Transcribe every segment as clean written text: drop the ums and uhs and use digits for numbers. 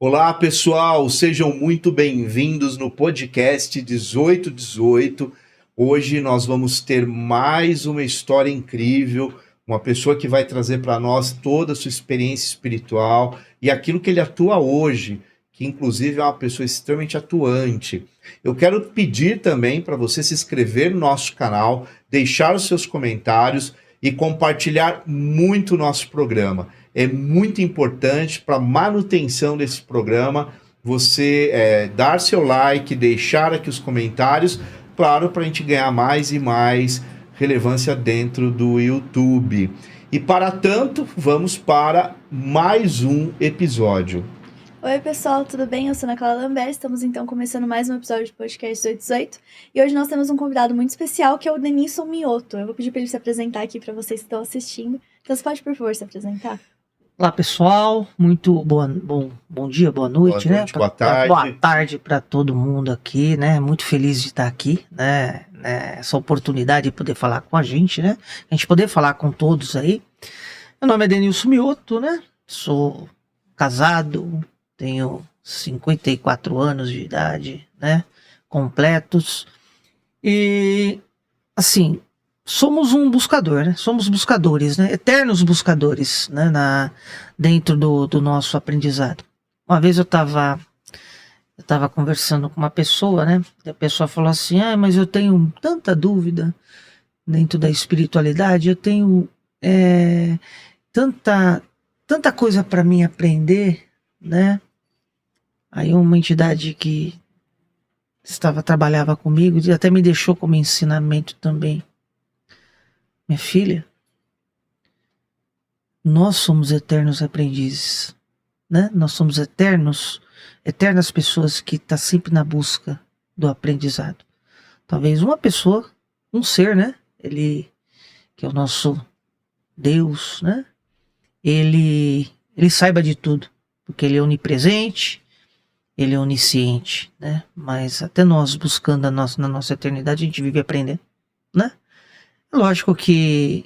Olá, pessoal, sejam muito bem-vindos no podcast 1818. Hoje nós vamos ter mais uma história incrível, uma pessoa que vai trazer para nós toda a sua experiência espiritual e aquilo que ele atua hoje, que inclusive é uma pessoa extremamente atuante. Eu quero pedir também para você se inscrever no nosso canal, deixar os seus comentários e compartilhar muito o nosso programa. É muito importante para a manutenção desse programa você dar seu like, deixar aqui os comentários, claro, para a gente ganhar mais e mais relevância dentro do YouTube. E para tanto, vamos para mais um episódio. Oi pessoal, tudo bem? Eu sou Ana Clara Lambert, estamos então começando mais um episódio do podcast 1818 e hoje nós temos um convidado muito especial que é o Denilson Mioto. Eu vou pedir para ele se apresentar aqui para vocês que estão assistindo. Então você pode, por favor, se apresentar? Olá pessoal, muito bom dia, boa noite, né? Boa tarde. Boa tarde para todo mundo aqui, né? Muito feliz de estar aqui, né? Essa oportunidade de poder falar com a gente, né? A gente poder falar com todos aí. Meu nome é Denilson Mioto, né? Sou casado, tenho 54 anos de idade, né? Completos. E, assim, somos um buscador, né? Somos buscadores, né? Eternos buscadores, né? Dentro do nosso aprendizado. Uma vez eu estava conversando com uma pessoa, né? E a pessoa falou assim, mas eu tenho tanta dúvida dentro da espiritualidade, eu tenho tanta coisa para mim aprender, né? Aí uma entidade que trabalhava comigo e até me deixou como ensinamento também. Minha filha, nós somos eternos aprendizes, né? Nós somos eternas pessoas que estão sempre na busca do aprendizado. Talvez uma pessoa, um ser, né? Ele, que é o nosso Deus, né? Ele saiba de tudo, porque ele é onipresente, ele é onisciente, né? Mas até nós buscando na nossa eternidade, a gente vive aprendendo, né? Lógico que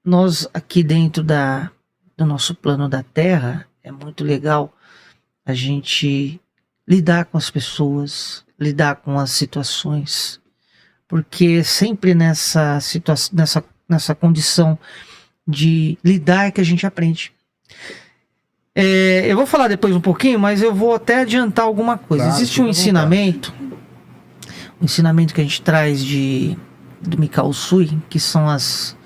nós aqui dentro do nosso plano da Terra, é muito legal a gente lidar com as pessoas, lidar com as situações, porque sempre nessa condição de lidar é que a gente aprende. Eu vou falar depois um pouquinho, mas eu vou até adiantar alguma coisa. Claro, existe um ensinamento que a gente traz do Mikao Usui, que são os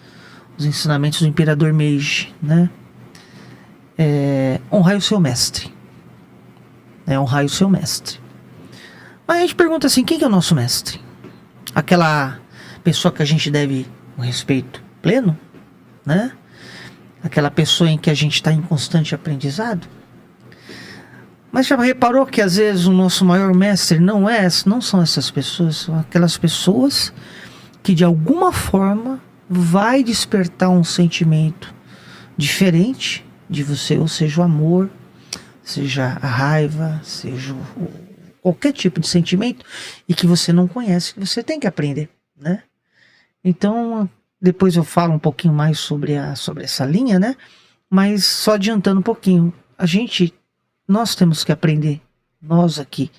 ensinamentos do Imperador Meiji, né? Honrai o seu mestre. Honrai o seu mestre. Mas a gente pergunta assim, quem que é o nosso mestre? Aquela pessoa que a gente deve um respeito pleno, né? Aquela pessoa em que a gente está em constante aprendizado? Mas já reparou que às vezes o nosso maior mestre não são essas pessoas, são aquelas pessoas que de alguma forma vai despertar um sentimento diferente de você, ou seja, o amor, seja a raiva, seja qualquer tipo de sentimento e que você não conhece, que você tem que aprender, né? Então, depois eu falo um pouquinho mais sobre essa linha, né? Mas só adiantando um pouquinho, nós temos que aprender, nós aqui,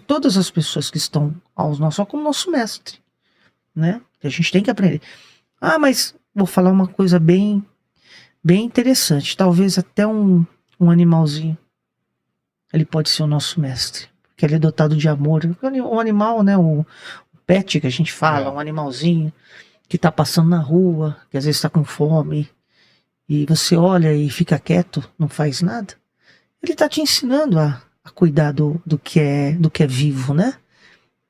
todas as pessoas que estão aos nossos como nosso mestre, né? A gente tem que aprender. Mas vou falar uma coisa bem interessante. Talvez até um animalzinho, ele pode ser o nosso mestre, porque ele é dotado de amor. Um animal, né? O pet que a gente fala, um animalzinho que tá passando na rua, que às vezes está com fome, e você olha e fica quieto, não faz nada. Ele tá te ensinando a cuidar do que é vivo, né?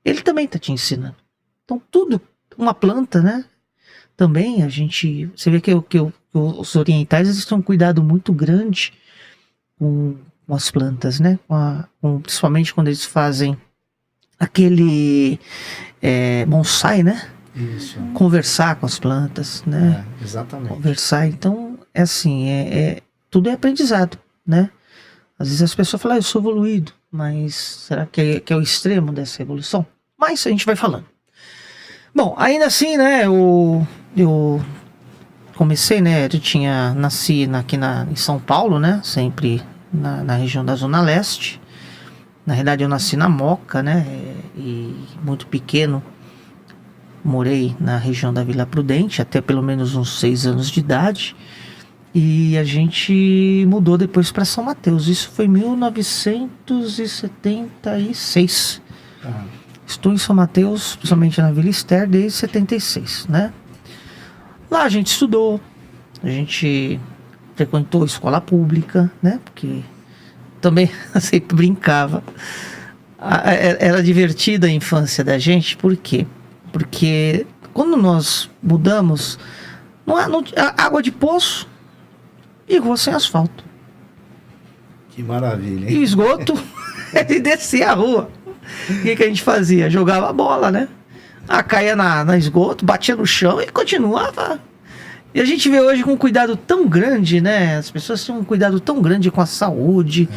Ele também tá te ensinando. Então tudo, uma planta, né? Também você vê que os orientais, eles têm um cuidado muito grande com as plantas, né? Principalmente quando eles fazem aquele bonsai, né? Isso. Conversar com as plantas, né? Exatamente. Conversar, então, assim, tudo é aprendizado, né? Às vezes as pessoas falam, eu sou evoluído, mas será que é o extremo dessa evolução? Mas a gente vai falando. Bom, ainda assim, né, eu comecei, né? Nasci aqui em São Paulo, né? Sempre na região da Zona Leste. Na realidade, eu nasci na Moca, né? E muito pequeno, morei na região da Vila Prudente, até pelo menos uns 6 anos de idade. E a gente mudou depois para São Mateus. Isso foi em 1976. Estou em São Mateus, principalmente na Vila Esther, desde 76, né? Lá a gente estudou, a gente frequentou escola pública, né? Porque também sempre brincava. Era divertida a infância da gente, por quê? Porque quando nós mudamos, não água de poço e rua sem asfalto. Que maravilha, hein? E o esgoto, ele descia a rua. O que a gente fazia? Jogava a bola, né? Caía na esgoto, batia no chão e continuava. E a gente vê hoje com um cuidado tão grande, né? As pessoas têm um cuidado tão grande com a saúde,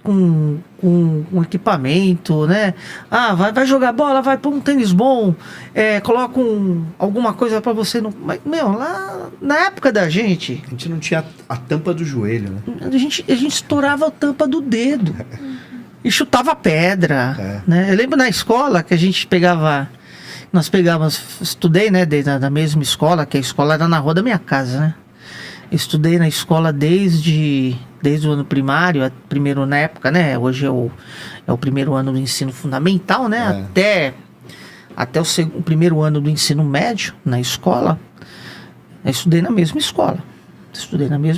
com equipamento, né? Vai jogar bola, vai pôr um tênis bom, coloca alguma coisa pra você. Mas, lá na época da gente... A gente não tinha a tampa do joelho, né? A gente estourava a tampa do dedo. E chutava pedra, né? Eu lembro na escola que a gente estudei, né, da mesma escola, que a escola era na rua da minha casa, né? Estudei na escola desde o ano primário, primeiro na época, né? Hoje é o primeiro ano do ensino fundamental, né? Até o primeiro ano do ensino médio na escola. Eu estudei na mesma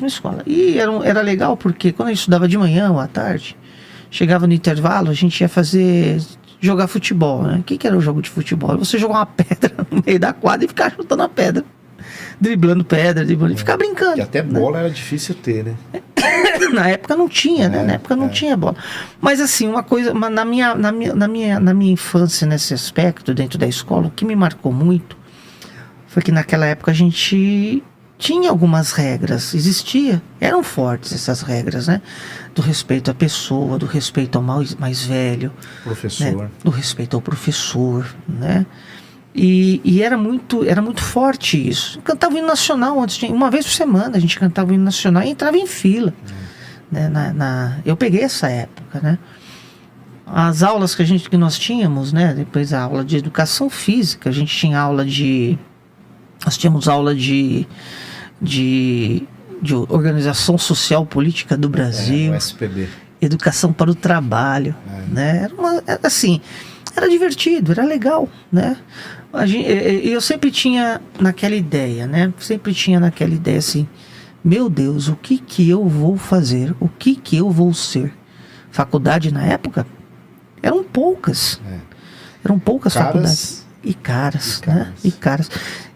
escola. E era legal porque quando eu estudava de manhã ou à tarde, chegava no intervalo, a gente ia jogar futebol, né? O que era o jogo de futebol? Você jogar uma pedra no meio da quadra e ficar chutando a pedra. Driblando pedra, e ficar brincando. E até bola era difícil ter, né? Na época não tinha, né? Na época não tinha bola. Mas assim, uma coisa, na minha infância, nesse aspecto, dentro da escola, o que me marcou muito foi que naquela época a gente tinha algumas regras, eram fortes essas regras, né? Do respeito à pessoa, do respeito ao mais velho, professor, né? Do respeito ao professor, né? E era muito forte isso. Cantava o hino nacional uma vez por semana, a gente cantava o hino nacional e entrava em fila, né? Eu peguei essa época, né? As aulas que nós tínhamos, né? Depois a aula de educação física, a gente tinha nós tínhamos aula de Organização Social Política do Brasil, o SPB. Educação para o Trabalho, né? Era divertido, era legal, né? Eu sempre tinha naquela ideia, né? Assim, meu Deus, o que eu vou fazer? O que eu vou ser? Faculdade na época eram poucas. Eram poucas faculdades. E caras, né? E caras.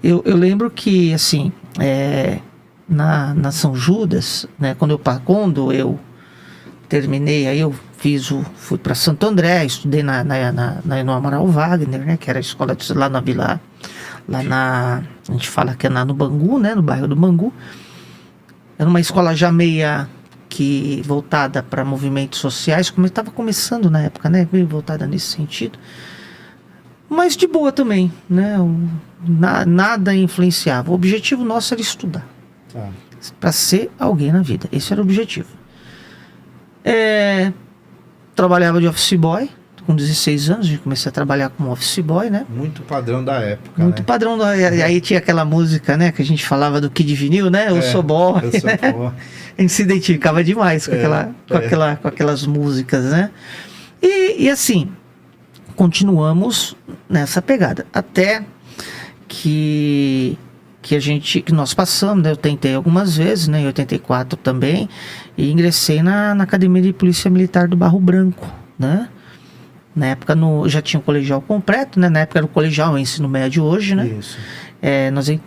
Eu lembro que, assim, na São Judas, né? Quando eu terminei, aí eu fui para Santo André, estudei no Amaral Wagner, né? Que era a escola lá na Vila, a gente fala que é no Bangu, né? No bairro do Bangu. Era uma escola já meia que voltada para movimentos sociais, como estava começando na época, né? Meio voltada nesse sentido. Mas de boa também, né? Nada influenciava. O objetivo nosso era estudar. Para ser alguém na vida. Esse era o objetivo. Trabalhava de office boy. Com 16 anos, eu comecei a trabalhar como office boy, né? Muito padrão da época, Muito padrão. E aí tinha aquela música, né? Que a gente falava do Kid Vinil, né? Eu sou boy. Eu sou né? boy. A gente se identificava demais com aquelas músicas, né? E assim, continuamos nessa pegada. Até que nós passamos, né? Eu tentei algumas vezes, né? Em 84 também. E ingressei na Academia de Polícia Militar do Barro Branco, né? Na época já tinha o colegial completo, né? Na época era o colegial, o ensino médio hoje, né? Isso.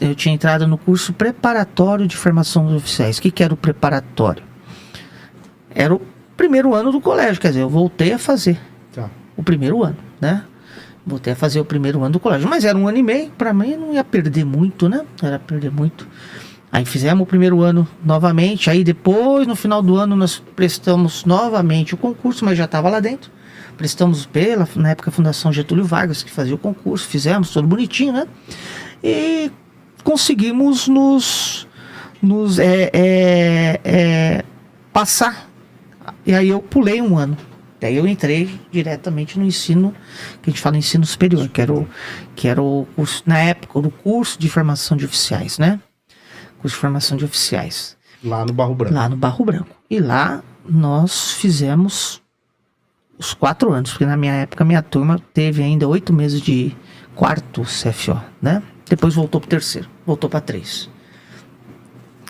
Eu tinha entrado no curso preparatório de formação dos oficiais. O que era o preparatório? Era o primeiro ano do colégio, quer dizer, eu voltei a fazer o primeiro ano, né? Voltei a fazer o primeiro ano do colégio, mas era 1 ano e meio, pra mim não ia perder muito, né? Era perder muito. Aí fizemos o primeiro ano novamente, aí depois, no final do ano, nós prestamos novamente o concurso, mas já estava lá dentro. Prestamos na época, a Fundação Getúlio Vargas, que fazia o concurso, fizemos tudo bonitinho, né? E conseguimos passar. E aí eu pulei um ano. Daí eu entrei diretamente no ensino, que a gente fala ensino superior, que era o curso, na época, o curso de formação de oficiais, né? Curso de formação de oficiais. Lá no Barro Branco. Lá no Barro Branco. E lá nós fizemos os 4 anos, porque na minha época, minha turma teve ainda 8 meses de quarto CFO, né? Depois voltou para 3º, voltou para 3.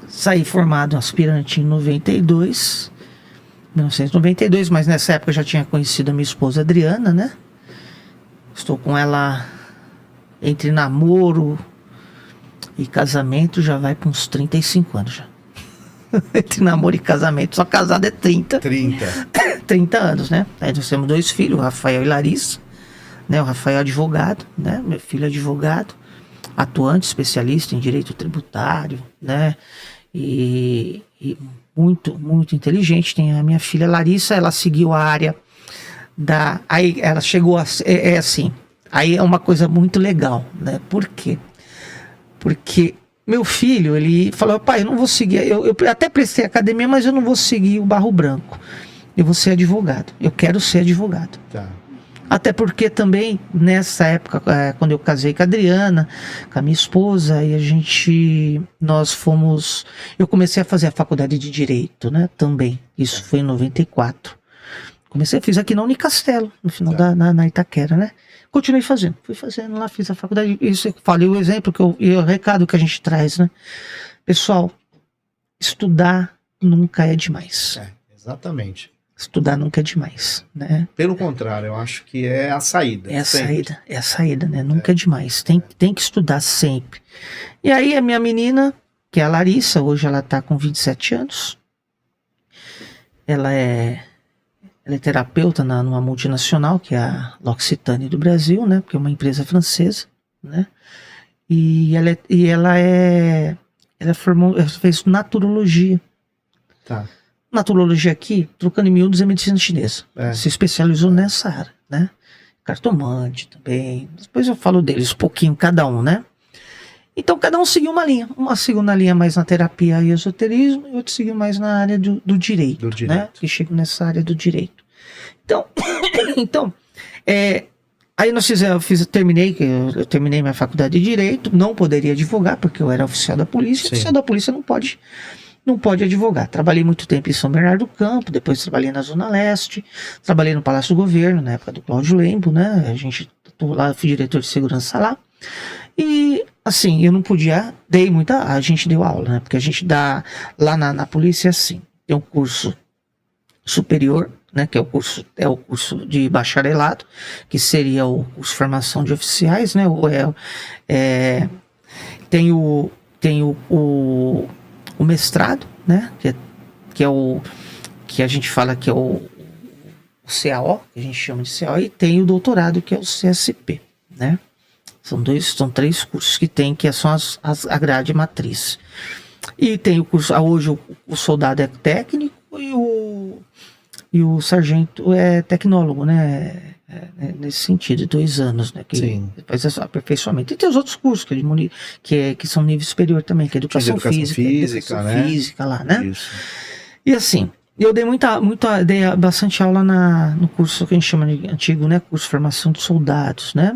Saí formado aspirante em 1992, mas nessa época eu já tinha conhecido a minha esposa Adriana, né? Estou com ela entre namoro e casamento, já vai para uns 35 anos já. Entre namoro e casamento, só casado é 30 anos, né? Aí nós temos 2 filhos, o Rafael e Larissa, né? O Rafael é advogado, né? Meu filho é advogado, atuante, especialista em direito tributário, né? E muito, muito inteligente. Tem a minha filha Larissa, ela seguiu a área aí ela chegou assim, aí é uma coisa muito legal, né? Por quê? Porque meu filho, ele falou, pai, eu não vou seguir, eu até prestei academia, mas eu não vou seguir o Barro Branco, eu vou ser advogado, eu quero ser advogado. Tá. Até porque também, nessa época, quando eu casei com a Adriana, com a minha esposa, e eu comecei a fazer a faculdade de Direito, né, também. Isso foi em 94. Fiz aqui na Unicastelo, no final na Itaquera, né. Continuei fazendo, fui fazendo lá, fiz a faculdade. Isso eu falei o exemplo e o recado que a gente traz, né. Pessoal, estudar nunca é demais. Exatamente. Estudar nunca é demais, né? Pelo contrário, eu acho que é a saída. É a saída, né? Nunca é demais. Tem que estudar sempre. E aí a minha menina, que é a Larissa, hoje ela tá com 27 anos. Ela é terapeuta numa multinacional, que é a L'Occitane do Brasil, né? Porque é uma empresa francesa, né? E ela fez naturologia. Tá. Naturologia aqui, trocando em miúdos, é medicina chinesa. Se especializou nessa área, né? Cartomante também. Depois eu falo deles um pouquinho, cada um, né? Então, cada um seguiu uma linha. Uma seguiu na linha mais na terapia e esoterismo, e outro seguiu mais na área do direito, né? Que chegam nessa área do direito. Então, aí eu terminei minha faculdade de Direito, não poderia advogar, porque eu era oficial da polícia. Sim. Oficial da polícia não pode advogar. Trabalhei muito tempo em São Bernardo do Campo, depois trabalhei na Zona Leste, trabalhei no Palácio do Governo, na época do Cláudio Lembo, né? Fui diretor de segurança lá. E, assim, eu não podia, a gente deu aula, né? Porque a gente dá, lá na polícia, assim, tem um curso superior, né? Que é o curso de bacharelado, que seria o curso de formação de oficiais, né? Tem o mestrado, né, que é o que a gente fala que é o CAO, que a gente chama de CAO, e tem o doutorado, que é o CSP, né? São 3 cursos que tem, que são a grade matriz. E tem o curso, hoje o soldado é técnico e o sargento é tecnólogo, né? Nesse sentido, 2 anos, né? Que faz esse aperfeiçoamento. E tem os outros cursos que são nível superior também, que é educação física lá, né? Isso. E assim, eu dei dei bastante aula no curso que a gente chama de antigo, né? Curso de formação de soldados, né?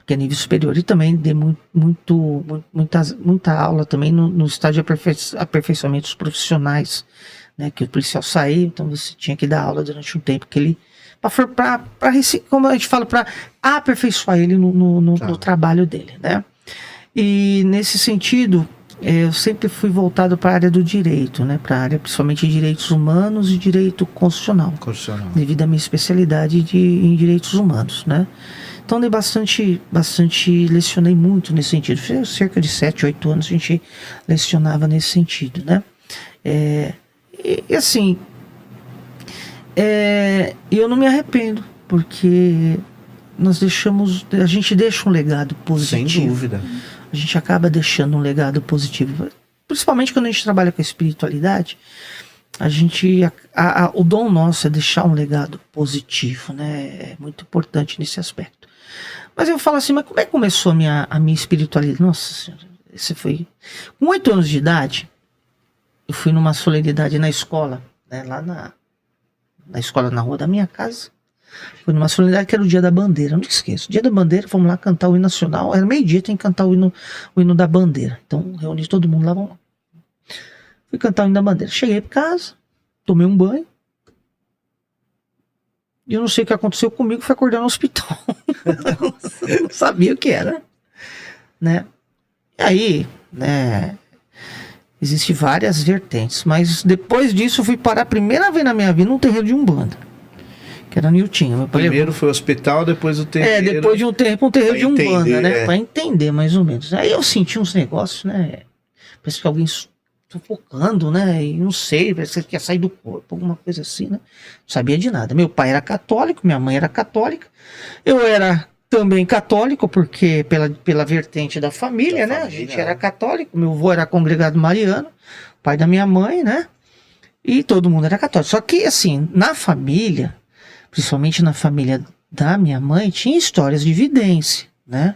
Que é nível superior. E também dei muita aula também no estágio de aperfeiçoamento dos profissionais, né, que o policial saiu, então você tinha que dar aula durante um tempo, que ele, como a gente fala, para aperfeiçoar ele no trabalho dele, né? E nesse sentido, eu sempre fui voltado para a área do direito, né? Para a área principalmente de direitos humanos e direito constitucional. Devido à minha especialidade em direitos humanos, né? Então dei lecionei muito nesse sentido. Cerca de 7, 8 anos a gente lecionava nesse sentido, né? E assim, eu não me arrependo, porque a gente deixa um legado positivo. Sem dúvida. A gente acaba deixando um legado positivo. Principalmente quando a gente trabalha com a espiritualidade, o dom nosso é deixar um legado positivo, né? É muito importante nesse aspecto. Mas eu falo assim, mas como é que começou a minha espiritualidade? Nossa Senhora, Esse foi... Com 8 anos de idade, eu fui numa solenidade na escola, né, lá na escola na rua da minha casa. Foi numa solenidade que era o Dia da Bandeira, não esqueço. Dia da Bandeira, fomos lá cantar o hino nacional. Era meio-dia, tem que cantar o hino da bandeira. Então, reuni todo mundo lá, vamos lá. Fui cantar o hino da bandeira. Cheguei pra casa, tomei um banho. E eu não sei o que aconteceu comigo, fui acordar no hospital. Não sabia o que era, né? E aí, né, existem várias vertentes, mas depois disso eu fui parar a primeira vez na minha vida num terreiro de Umbanda, que era Niltinho. Meu pai Primeiro levou. foi o hospital, depois o terreiro. Depois de um tempo, um terreiro Pra de Umbanda, entender, né? Pra entender mais ou menos. Aí eu senti uns negócios, né? Parece que alguém sufocando, né? E não sei, parece que quer sair do corpo, alguma coisa assim, né? Não sabia de nada. Meu pai era católico, minha mãe era católica. Eu era também católico, porque pela vertente da família, né? A gente era católico. Meu avô era congregado mariano, pai da minha mãe, né? E todo mundo era católico. Só que, assim, na família, principalmente na família da minha mãe, tinha histórias de vidência, né?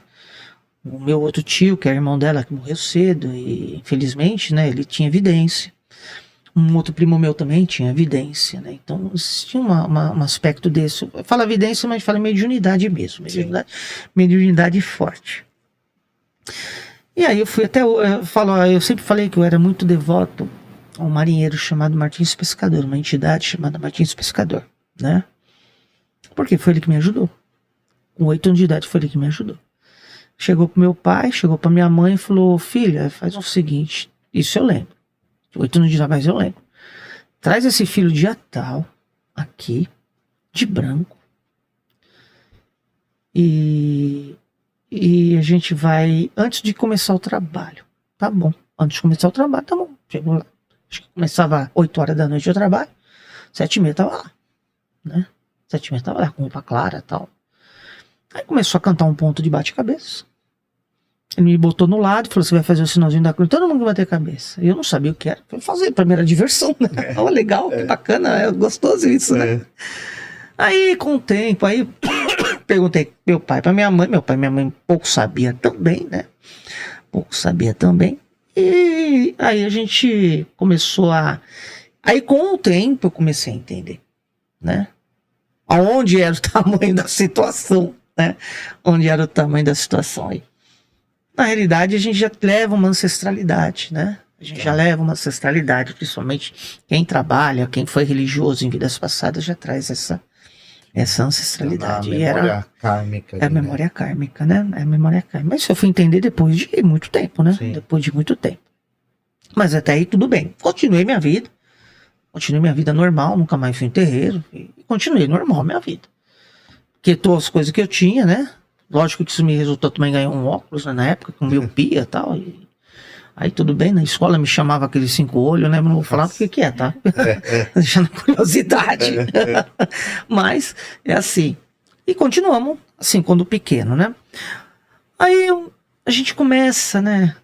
O meu outro tio, que é irmão dela, que morreu cedo, e infelizmente, né, ele tinha vidência. Um outro primo meu também tinha vidência, né? Então, tinha um aspecto desse. Fala vidência, mas fala mediunidade mesmo. Mediunidade forte. E aí eu fui até... Eu sempre falei que eu era muito devoto a um marinheiro chamado Martins Pescador, uma entidade chamada Martins Pescador, né? Porque foi ele que me ajudou. Com 8 anos de idade foi ele que me ajudou. Chegou pro meu pai, chegou pra minha mãe e falou: filha, faz o seguinte, isso eu lembro. 8 anos de idade, mas eu lembro. Traz esse filho dia tal, aqui, de branco. E a gente vai, antes de começar o trabalho. Tá bom. Antes de começar o trabalho, tá bom. Chegou lá. Acho que começava 8 horas da noite o trabalho. 7h30 tava lá, né? 7h30 tava lá, com roupa clara e tal. Aí começou a cantar um ponto de bate-cabeça. Ele me botou no lado e falou: você vai fazer o sinalzinho da cruz. Todo mundo vai bater a cabeça. Eu não sabia o que era. Foi fazer, pra mim era diversão, né? Oh, legal, que bacana, é gostoso isso, né? Aí, com o tempo, aí perguntei meu pai pra minha mãe. Meu pai e minha mãe pouco sabia também, né? Pouco sabia também. E aí a gente começou a... Aí, com o tempo, eu comecei a entender, né? Aonde era o tamanho da situação, né? Onde era o tamanho da situação aí. Na realidade, a gente já leva uma ancestralidade, né? A gente já leva uma ancestralidade, principalmente quem trabalha, quem foi religioso em vidas passadas, já traz essa ancestralidade. A memória kármica. É a memória kármica, né? É a memória kármica. Mas isso eu fui entender depois de muito tempo, né? Sim. Depois de muito tempo. Mas até aí tudo bem. Continuei minha vida normal, nunca mais fui em terreiro. E continuei normal minha vida. Quietou as coisas que eu tinha, né? Lógico que isso me resultou também ganhar um óculos, né, na época, com miopia e tal. E aí tudo bem, na escola me chamava aqueles 5 olhos, né? Mas não vou falar o que é, tá? Deixando a curiosidade. Mas é assim. E continuamos, assim, quando pequeno, né? Aí a gente começa, né,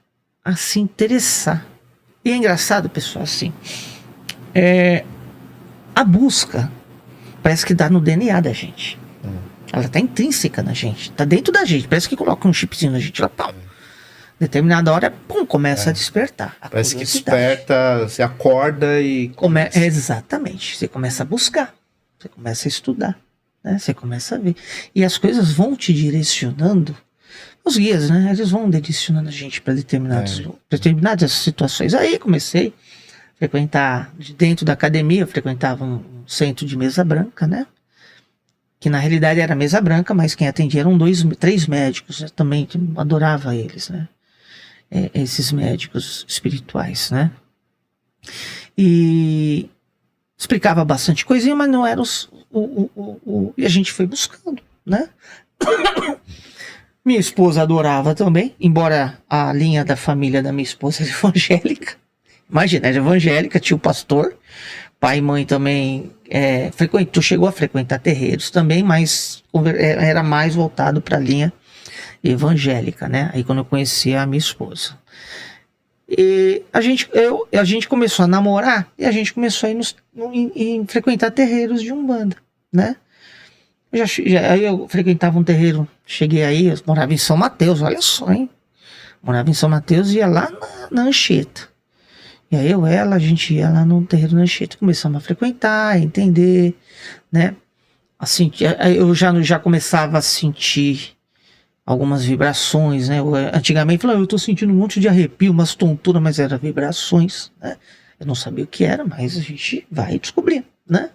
a se interessar. E é engraçado, pessoal, assim. A busca parece que dá no DNA da gente. Ela tá intrínseca na gente, tá dentro da gente. Parece que coloca um chipzinho na gente lá, pau. Determinada hora, pum, começa a despertar. Parece que desperta, você acorda e... Exatamente, você começa a buscar, você começa a estudar, né? Você começa a ver. E as coisas vão te direcionando, os guias, né? Eles vão direcionando a gente para determinadas situações. Aí comecei a frequentar, dentro da academia, eu frequentava um centro de mesa branca, né? Que na realidade era mesa branca, mas quem atendia eram 3 médicos, né? Também adorava eles, né? Esses médicos espirituais, né? E explicava bastante coisinha, mas não era e a gente foi buscando, né? Minha esposa adorava também, embora a linha da família da minha esposa era evangélica. Imagina, era evangélica, tio pastor, pai e mãe também chegou a frequentar terreiros também, mas era mais voltado para a linha evangélica, né? Aí quando eu conheci a minha esposa. E a gente começou a namorar e a gente começou a ir frequentar terreiros de Umbanda, né? Aí eu frequentava um terreiro, cheguei aí, eu morava em São Mateus, olha só, hein? Morava em São Mateus e ia lá na Anchieta. E aí a gente ia lá no terreiro da Anchieta. Começamos a frequentar, a entender, né? Assim, eu já começava a sentir algumas vibrações, né? Antigamente eu tô sentindo um monte de arrepio, umas tonturas, mas eram vibrações, né? Eu não sabia o que era, mas a gente vai descobrir, né?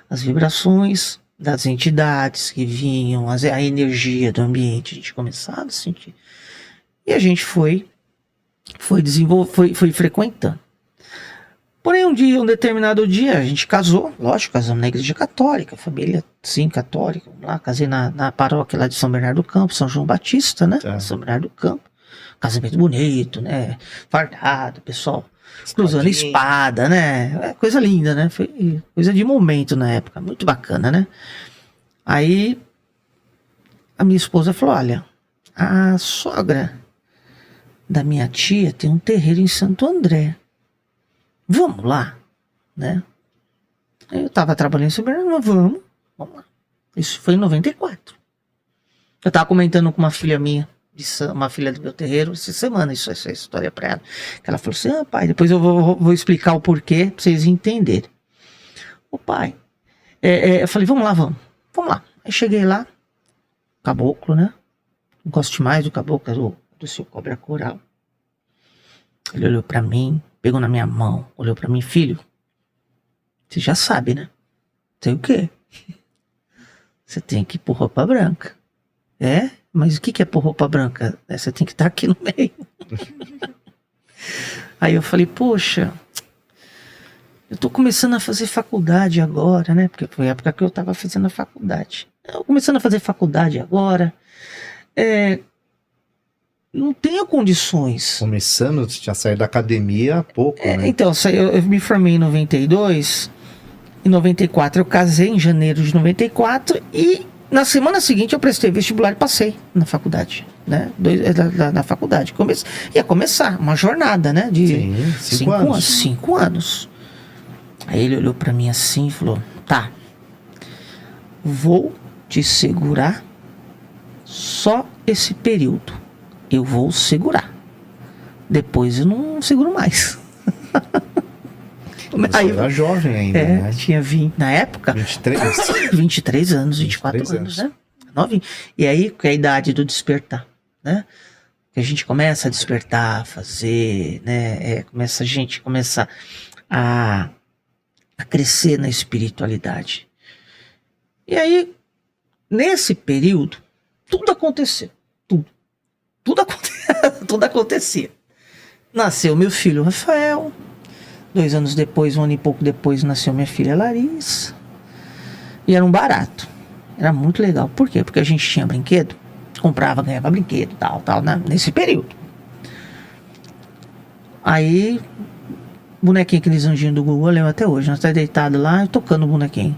As vibrações das entidades que vinham, a energia do ambiente, a gente começava a sentir. E a gente foi frequentando. Porém, um determinado dia, a gente casou, lógico, casamos na igreja católica, família, sim, católica, vamos lá, casei na paróquia lá de São Bernardo do Campo, São João Batista, né, São Bernardo do Campo, casamento bonito, né, fardado, pessoal, cruzando espada, né, coisa linda, né, foi coisa de momento na época, muito bacana, né. Aí, a minha esposa falou, olha, a sogra da minha tia tem um terreiro em Santo André. Vamos lá, né? Eu tava trabalhando em São Bernardo, mas vamos lá. Isso foi em 94. Eu tava comentando com uma filha minha, uma filha do meu terreiro, essa semana, essa história pra ela. Que ela falou assim, pai, depois eu vou explicar o porquê pra vocês entenderem. Ô pai, eu falei, vamos lá. Aí cheguei lá, caboclo, né? Não gosto mais do caboclo, do seu cobra coral. Ele olhou pra mim, pegou na minha mão, olhou pra mim, filho, você já sabe, né? Sei o quê? Você tem que ir por roupa branca. Mas o que é por roupa branca? Você tem que estar aqui no meio. Aí eu falei, poxa, eu tô começando a fazer faculdade agora, né? Porque foi a época que eu tava fazendo a faculdade. Eu começando a fazer faculdade agora, não tenho condições. Começando a sair da academia há pouco, né? Então, eu me formei em 92, em 94 eu casei, em janeiro de 94, e na semana seguinte eu prestei vestibular e passei na faculdade, né? Na faculdade. Ia começar uma jornada, né? De 5 anos. 5 anos. Aí ele olhou pra mim assim e falou, tá, vou te segurar só esse período. Eu vou segurar. Depois eu não seguro mais. Você era jovem ainda, né? Tinha 20, na época 23 anos, 24 anos, né? Novinho. E aí, que é a idade do despertar, né? Que a gente começa a despertar, fazer, né? A gente começa a crescer na espiritualidade. E aí, nesse período, tudo aconteceu. Tudo acontecia. Nasceu meu filho Rafael. 2 anos depois, 1 ano e pouco depois, nasceu minha filha Larissa. E era um barato. Era muito legal. Por quê? Porque a gente tinha brinquedo. Comprava, ganhava brinquedo, tal, nesse período. Aí, bonequinho, aqueles anjinhos do Google, eu lembro até hoje. Nós estávamos deitados lá, tocando o bonequinho.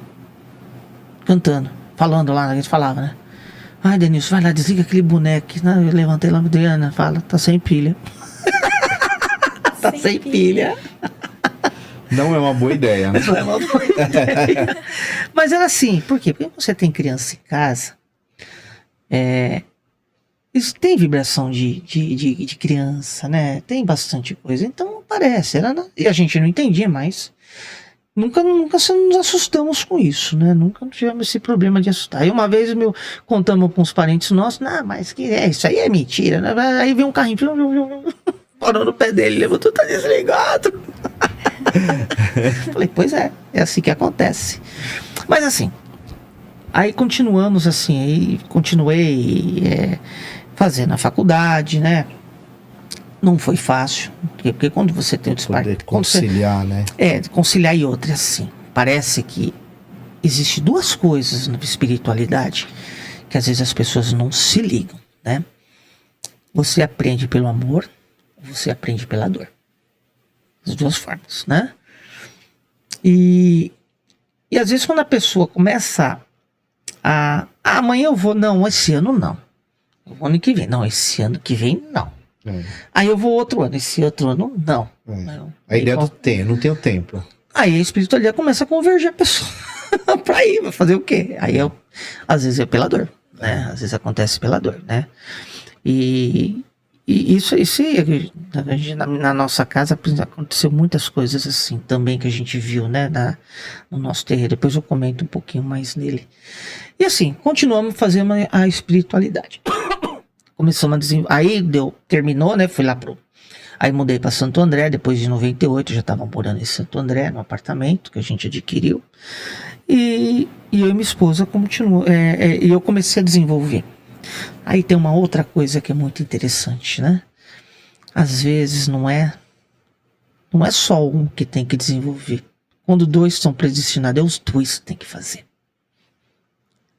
Cantando. Falando lá, a gente falava, né? Ai, Denilson, vai lá, desliga aquele boneco. Eu levantei lá, Adriana, fala, tá sem pilha. Tá sem pilha. Não é uma boa ideia, né? Não é uma boa ideia. Mas era assim, por quê? Porque você tem criança em casa, isso tem vibração de criança, né? Tem bastante coisa. Então parece, e a gente não entendia mais. Nunca nos assustamos com isso, né? Nunca tivemos esse problema de assustar. Aí uma vez contamos com uns parentes nossos, mas que isso aí é mentira, né? Aí veio um carrinho, parou no pé dele, levantou, tá desligado. Falei, pois é assim que acontece. Mas assim, aí continuamos assim, aí continuei fazendo a faculdade, né? Não foi fácil, porque quando você tem o despertar... Conciliar, né? Conciliar e outra, assim, parece que existe 2 coisas na espiritualidade que às vezes as pessoas não se ligam, né? Você aprende pelo amor, você aprende pela dor. As 2 formas, né? E às vezes quando a pessoa começa amanhã eu vou, não, esse ano não. Eu vou ano que vem, não, esse ano que vem não. Aí eu vou outro ano, esse outro ano não. A ideia do tempo, não tem o tempo. Aí a espiritualidade começa a converger a pessoa pra ir, vai fazer o quê? Aí às vezes é pela dor, né? Às vezes acontece pela dor, né? E E isso na nossa casa aconteceu muitas coisas assim também que a gente viu, né, no nosso terreiro. Depois eu comento um pouquinho mais nele. E assim, continuamos fazendo a espiritualidade. Começamos a desenvolver. Aí terminou, né? Fui lá Aí mudei para Santo André, depois de 98, já estava morando em Santo André, no apartamento que a gente adquiriu. E eu e minha esposa continuou. E eu comecei a desenvolver. Aí tem uma outra coisa que é muito interessante, né? Às vezes não é só um que tem que desenvolver. Quando dois são predestinados, é os dois que tem que fazer.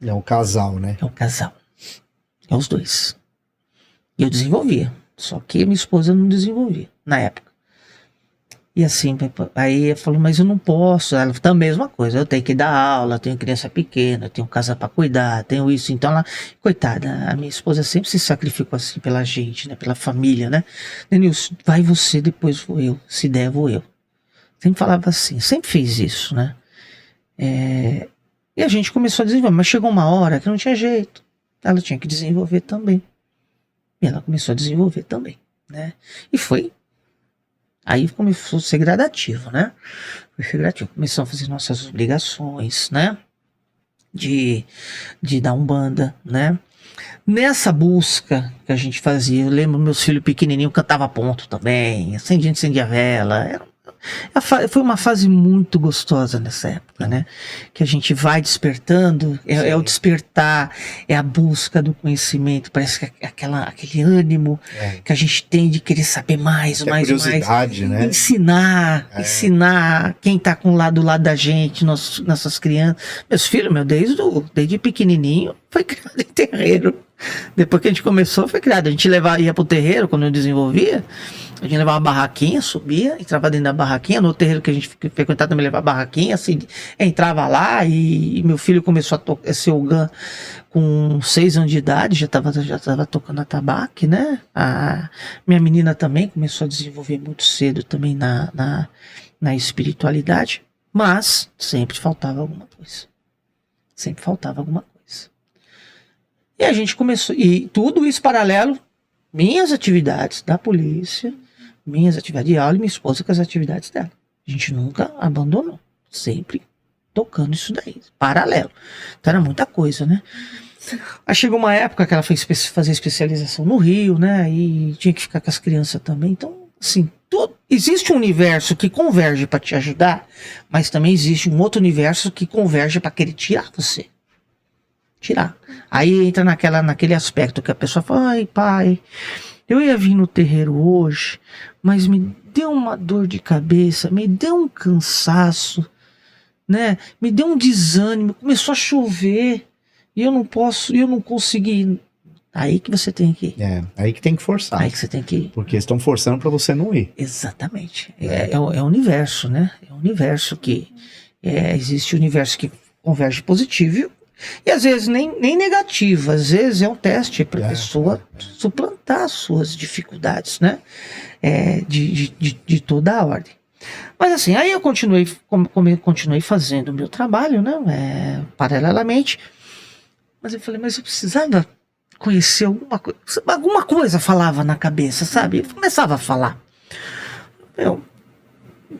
É um casal, né? É o casal. É os dois. E eu desenvolvia. Só que minha esposa não desenvolvia na época. E assim, aí eu falei, mas eu não posso. Ela falou, a mesma coisa, eu tenho que dar aula, tenho criança pequena, eu tenho casa para cuidar, tenho isso. Então ela, coitada, a minha esposa sempre se sacrificou assim pela gente, né? Pela família, né? Denilson, vai você, depois vou eu. Se der, vou eu. Sempre falava assim, sempre fez isso, né? E a gente começou a desenvolver, mas chegou uma hora que não tinha jeito. Ela tinha que desenvolver também. E ela começou a desenvolver também, né? E foi. Aí começou a ser gradativo, né? Foi ser gradativo. Começamos a fazer nossas obrigações, né? De dar Umbanda, né? Nessa busca que a gente fazia, eu lembro meus filhos pequenininhos cantava ponto também, acendia vela. Foi uma fase muito gostosa nessa época, né? Que a gente vai despertando, é o despertar, é a busca do conhecimento, parece que aquele ânimo que a gente tem de querer saber mais, curiosidade, né? Ensinar quem tá do lado da gente, nossas crianças. Meus filhos, desde pequenininho, foi criado em terreiro. Depois que a gente começou, foi criado. A gente ia pro terreiro, quando eu desenvolvia, a gente levava uma barraquinha, subia, entrava dentro da barraquinha. No terreiro que a gente frequentava também levava barraquinha, assim, entrava lá e meu filho começou a ser Ogã com 6 anos de idade, já tava tocando atabaque, né? A minha menina também começou a desenvolver muito cedo também na espiritualidade, mas sempre faltava alguma coisa. Sempre faltava alguma coisa. E a gente começou, e tudo isso paralelo, minhas atividades da polícia, minhas atividades de aula e minha esposa com as atividades dela. A gente nunca abandonou, sempre tocando isso daí, paralelo. Então era muita coisa, né? Aí chegou uma época que ela foi fazer especialização no Rio, né? E tinha que ficar com as crianças também. Então, assim, existe um universo que converge para te ajudar, mas também existe um outro universo que converge para querer tirar você. Tirar. Aí entra naquele aspecto que a pessoa fala, ai pai, eu ia vir no terreiro hoje, mas me deu uma dor de cabeça, me deu um cansaço, né? Me deu um desânimo, começou a chover e eu não consegui. Aí que você tem que ir. Aí que tem que forçar. Aí que você tem que ir. Porque estão forçando para você não ir. Exatamente. É o universo, né? É o universo que existe o universo que converge positivo. E às vezes nem negativo, às vezes é um teste para a pessoa suplantar as suas dificuldades, né? De toda a ordem. Mas assim, aí eu continuei fazendo o meu trabalho, né? Paralelamente. Mas eu falei, mas eu precisava conhecer alguma coisa falava na cabeça, sabe? Eu começava a falar.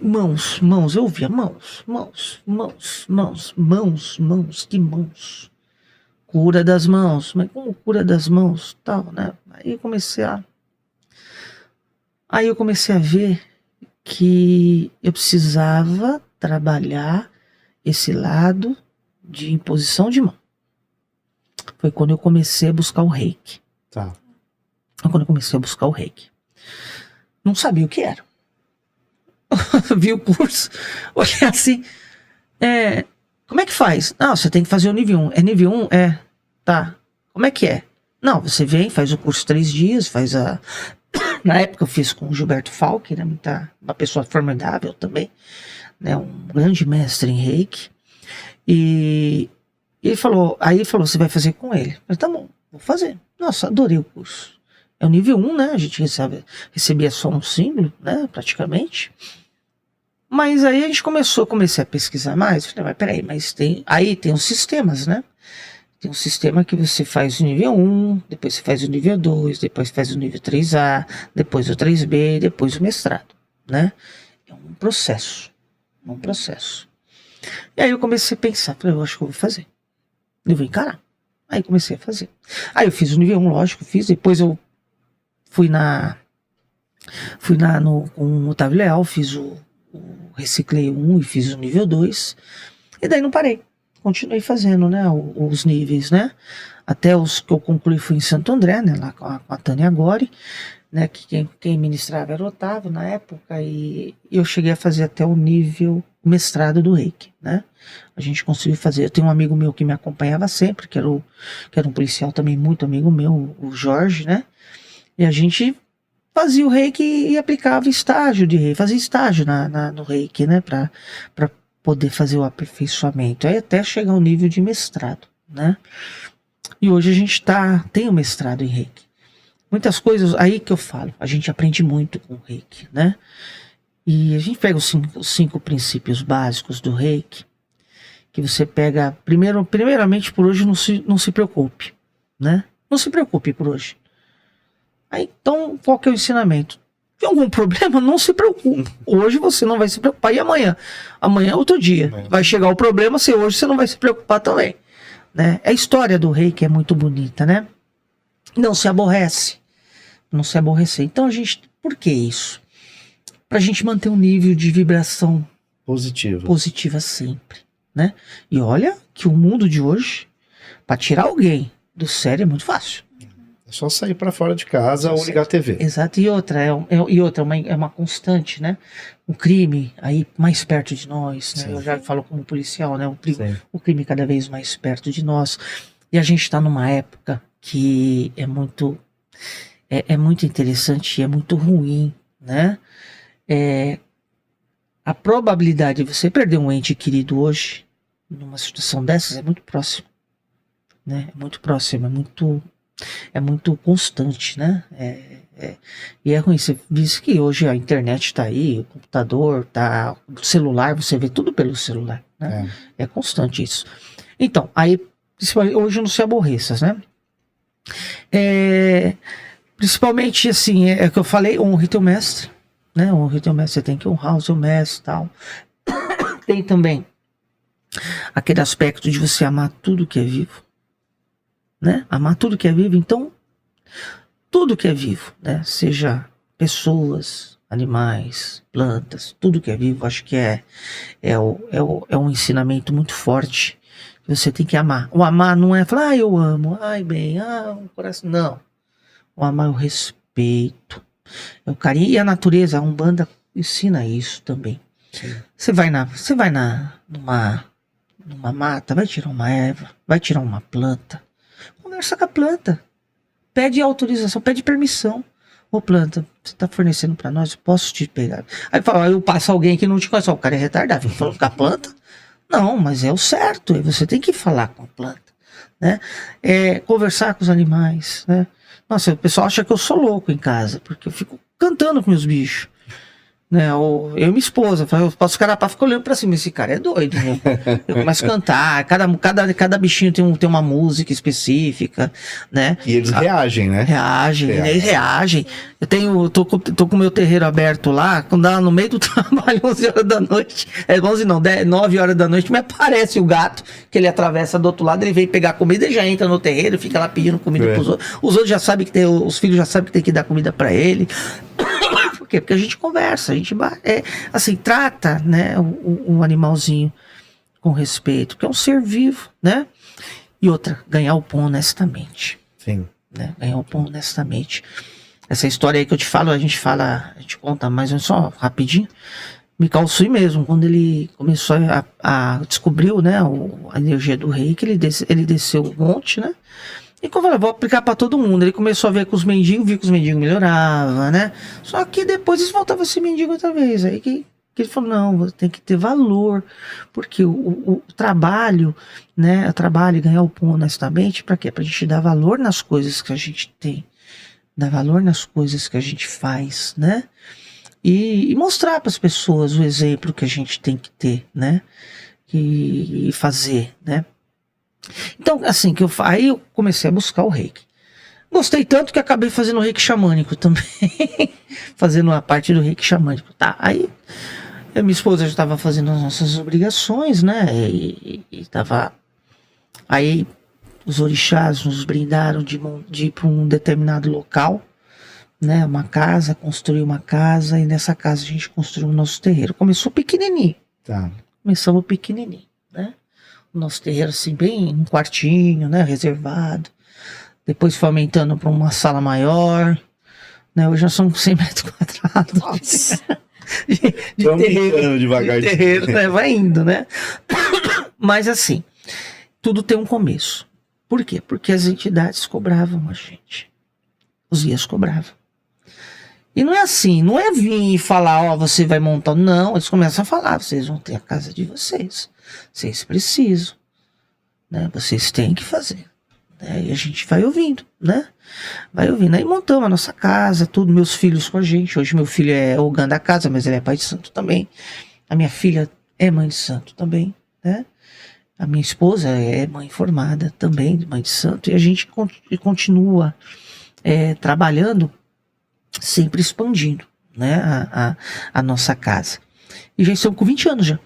Mãos, eu ouvia mãos, que mãos, cura das mãos, mas como cura das mãos, tal, né? Aí eu comecei a ver que eu precisava trabalhar esse lado de imposição de mão. Foi quando eu comecei a buscar o reiki. Tá. Foi quando eu comecei a buscar o reiki. Não sabia o que era. Vi o curso, olhei assim, como é que faz? Não, você tem que fazer o nível 1. É nível 1? Tá. Como é que é? Não, você vem, faz o curso 3 dias, na época eu fiz com o Gilberto Falck, né, uma pessoa formidável também, né, um grande mestre em reiki, e ele falou, você vai fazer com ele. Eu falei, tá bom, vou fazer. Nossa, adorei o curso. É o nível 1, né? A gente recebia só um símbolo, né? Praticamente. Mas aí a gente comecei a pesquisar mais. Falei, mas peraí, tem os sistemas, né? Tem um sistema que você faz o nível 1, depois você faz o nível 2, depois faz o nível 3A, depois o 3B, depois o mestrado, né? É um processo, E aí eu comecei a pensar, falei, eu acho que eu vou fazer. Eu vou encarar. Aí comecei a fazer. Aí eu fiz o nível 1, lógico, depois eu fui com o Otávio Leal, fiz o Reciclei 1 e fiz o nível 2, e daí não parei. Continuei fazendo, né, os níveis, né, até os que eu concluí fui em Santo André, né, lá com a Tânia Gori, né, que quem ministrava era o Otávio na época, e eu cheguei a fazer até o nível mestrado do Reiki, né, a gente conseguiu fazer. Eu tenho um amigo meu que me acompanhava sempre, que era um policial também muito amigo meu, o Jorge, né, e a gente fazia o Reiki e aplicava estágio de Reiki, fazia estágio no Reiki, né, para poder fazer o aperfeiçoamento, aí até chegar ao nível de mestrado, né? E hoje a gente tem o mestrado em Reiki. Muitas coisas, aí que eu falo, a gente aprende muito com o Reiki, né? E a gente pega os cinco princípios básicos do Reiki, que você pega, primeiramente por hoje não se preocupe, né? Não se preocupe por hoje. Aí, então, qual que é o ensinamento? Tem algum problema? Não se preocupe. Hoje você não vai se preocupar. E amanhã? Amanhã é outro dia. Vai chegar o problema, se hoje você não vai se preocupar também. Né? A história do Reiki é muito bonita, né? Não se aborrece. Não se aborrecer. Então, por que isso? Pra gente manter um nível de vibração positiva sempre. Né? E olha que o mundo de hoje, para tirar alguém do sério é muito fácil. É só sair para fora de casa ou ligar a TV. Exato, e outra, é uma constante, né? O crime aí mais perto de nós, né? Eu já falo como policial, né? O crime cada vez mais perto de nós. E a gente está numa época que é muito interessante e é muito ruim, né? A probabilidade de você perder um ente querido hoje, numa situação dessas, é muito próxima, né? É muito próxima, é muito constante, né? E é ruim. Você diz que hoje a internet tá aí, o computador, o celular, você vê tudo pelo celular, né? É constante isso. Então, aí, hoje não se aborreça, né? Principalmente, assim, é o que eu falei, honre teu mestre, né? Honre teu mestre, você tem que honrar o seu mestre e tal. Tem também aquele aspecto de você amar tudo que é vivo, né? Amar tudo que é vivo. Então, tudo que é vivo, né? Seja pessoas, animais, plantas, tudo que é vivo, acho que é um ensinamento muito forte que você tem que amar. O amar não é falar, eu amo, o coração, não. O amar é o respeito, é o carinho, e a natureza, a Umbanda ensina isso também. Você vai numa mata, vai tirar uma erva, vai tirar uma planta, conversa com a planta, pede autorização, pede permissão. Ô planta, você tá fornecendo para nós, eu posso te pegar? Aí fala, eu passo alguém que não te conhece, o cara é retardado, falou com a planta? Não, mas é o certo, você tem que falar com a planta, né? Conversar com os animais, né? Nossa, o pessoal acha que eu sou louco em casa, porque eu fico cantando com meus bichos. Né, eu e minha esposa, os caras ficam olhando pra cima, esse cara é doido, né? Eu começo a cantar, cada bichinho tem uma música específica, né? E eles reagem, né? Eles reagem. Tô com o meu terreiro aberto lá, quando dá no meio do trabalho, 11 horas da noite, 11 não, 9 horas da noite, me aparece o gato, que ele atravessa do outro lado, ele vem pegar comida e já entra no terreiro, e fica lá pedindo comida pros outros. Os outros já sabem os filhos já sabem que tem que dar comida pra ele. Por quê? Porque a gente conversa, a gente trata, né, o animalzinho com respeito, porque é um ser vivo, né? E outra, ganhar o pão honestamente. Sim. Né? Ganhar o pão honestamente. Essa história aí que eu te falo, a gente conta mais só rapidinho. Mikao Usui mesmo, quando ele começou descobriu, né, a energia do rei, que ele desceu o monte, né? E como eu falei, vou aplicar pra todo mundo. Ele começou a ver com os mendigos, viu que os mendigos melhoravam, né? Só que depois eles voltavam a ser mendigo outra vez. Aí que ele falou, não, você tem que ter valor. Porque o trabalho, né? O trabalho e ganhar o pão honestamente, pra quê? Pra gente dar valor nas coisas que a gente tem. Dar valor nas coisas que a gente faz, né? E mostrar para as pessoas o exemplo que a gente tem que ter, né? E fazer, né? Então, assim, aí eu comecei a buscar o reiki. Gostei tanto que acabei fazendo o reiki xamânico também. Fazendo a parte do reiki xamânico. Tá, aí a minha esposa já estava fazendo as nossas obrigações, né? E tava... Aí os orixás nos brindaram de ir para um determinado local, né? Uma casa, construir uma casa. E nessa casa a gente construiu o nosso terreiro. Começou pequenininho. Tá. Começamos pequenininho, né? O nosso terreiro assim, bem um quartinho, né? Reservado. Depois foi aumentando para uma sala maior, né? Hoje nós somos 100 metros quadrados. Nossa. De terreiro, devagarzinho. de terreiro, né? Vai indo, né? Mas assim, tudo tem um começo. Por quê? Porque as entidades cobravam a gente. Os guias cobravam. E não é assim, não é vir e falar, ó, você vai montar. Não, eles começam a falar, vocês vão ter a casa de vocês. Vocês precisam, né? Vocês têm que fazer. E a gente vai ouvindo, né? Vai ouvindo. Aí montamos a nossa casa, tudo, meus filhos com a gente. Hoje meu filho é ogã da casa, mas ele é pai de santo também. A minha filha é mãe de santo também, né? A minha esposa é mãe formada também, mãe de santo. E a gente continua trabalhando, sempre expandindo, né? A nossa casa. E já estamos com 20 anos já.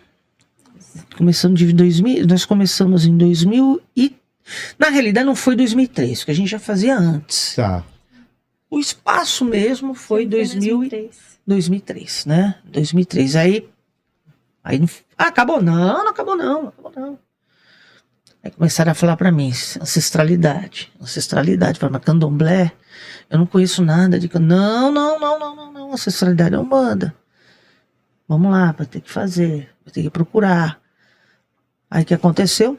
Começando de 2000, nós começamos em 2000 e na realidade não foi 2003, porque a gente já fazia antes. Tá. O espaço mesmo foi 2003, né? 2003. Aí não, acabou não acabou não. Aí começaram a falar pra mim, ancestralidade. Falaram, mas candomblé, eu não conheço nada de não, ancestralidade é Umbanda. Vamos lá, vai ter que fazer, vai ter que procurar. Aí o que aconteceu?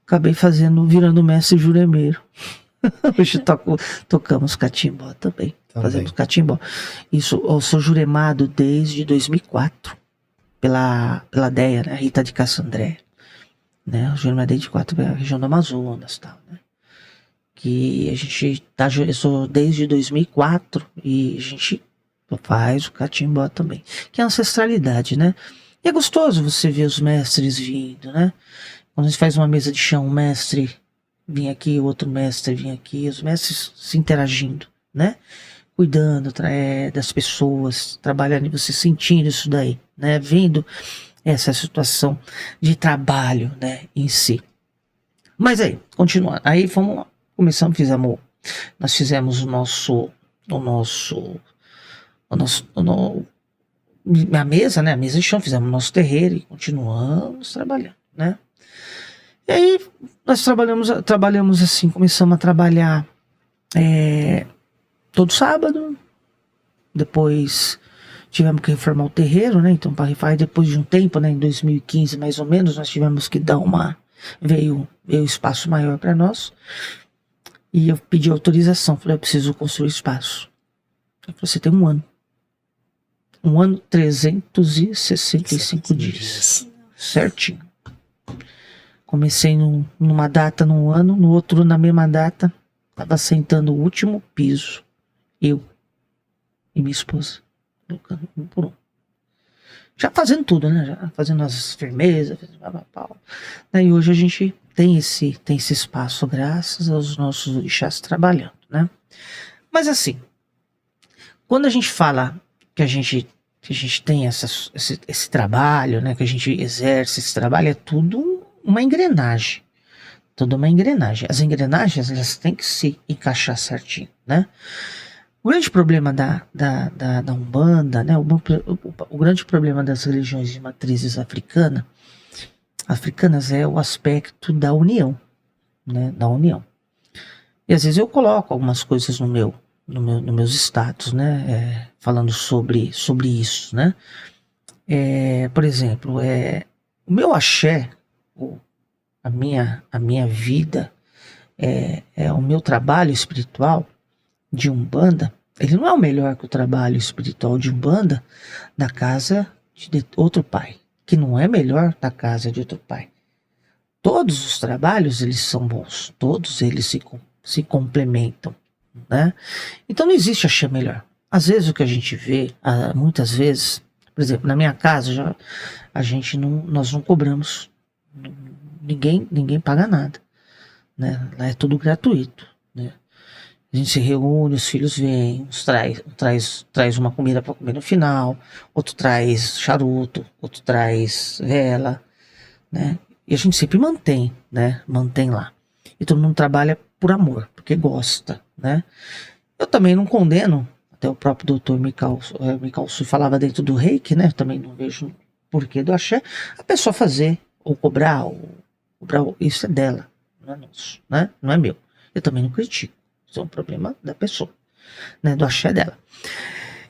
Acabei virando mestre juremeiro. Hoje tocamos catimbó também. Fazemos catimbó. Isso, eu sou juremado desde 2004 pela DEA, né? Rita de Cassandré. Né? Eu juremado desde 2004 pela região do Amazonas, tal, né? Que a gente eu sou desde 2004 e a gente faz o catimbó também, que é ancestralidade, né? E é gostoso você ver os mestres vindo, né? Quando a gente faz uma mesa de chão, um mestre vinha aqui, o outro mestre vinha aqui, os mestres se interagindo, né? Cuidando das pessoas, trabalhando e você sentindo isso daí, né? Vendo essa situação de trabalho, né? Em si. Mas aí, continuando. Aí fomos lá, nós fizemos a mesa, né? A mesa de chão, fizemos o nosso terreiro e continuamos trabalhando, né? E aí nós trabalhamos assim, começamos a trabalhar todo sábado, depois tivemos que reformar o terreiro, né? Então para reformar, depois de um tempo, né? Em 2015 mais ou menos, nós tivemos que dar veio espaço maior para nós, e eu pedi autorização, falei, eu preciso construir espaço. Eu falei, você tem um ano, 365 dias, certinho. Comecei numa data num ano, no outro na mesma data, estava sentando o último piso, eu e minha esposa, colocando um por um. Já fazendo tudo, né? Já fazendo as firmezas, e hoje a gente tem esse espaço graças aos nossos orixás trabalhando, né? Mas assim, quando a gente fala que a gente tem esse trabalho, né? Que a gente exerce esse trabalho, é tudo uma engrenagem. Toda uma engrenagem. As engrenagens, elas têm que se encaixar certinho, né? O grande problema da Umbanda, né? O grande problema das religiões de matrizes africanas é o aspecto da união, né? Da união. E às vezes eu coloco algumas coisas nos meus status, né? Falando sobre isso, né? Por exemplo, o meu axé, a minha vida, o meu trabalho espiritual de Umbanda, ele não é o melhor que o trabalho espiritual de Umbanda da casa de outro pai, que não é melhor da casa de outro pai. Todos os trabalhos, eles são bons, todos eles se complementam, né? Então não existe axé melhor. Às vezes o que a gente vê, muitas vezes, por exemplo, na minha casa, nós não cobramos ninguém paga nada, né? Lá é tudo gratuito, né? A gente se reúne, os filhos vêm, uns traz uma comida para comer no final, outro traz charuto, outro traz vela, né? E a gente sempre mantém, né? Mantém lá. E todo mundo trabalha por amor, porque gosta, né? Eu também não condeno, até o próprio doutor Micalço falava dentro do reiki, né? Também não vejo porquê do axé, a pessoa fazer, ou cobrar, isso é dela, não é nosso, né? Não é meu. Eu também não critico. Isso é um problema da pessoa, né, do axé dela.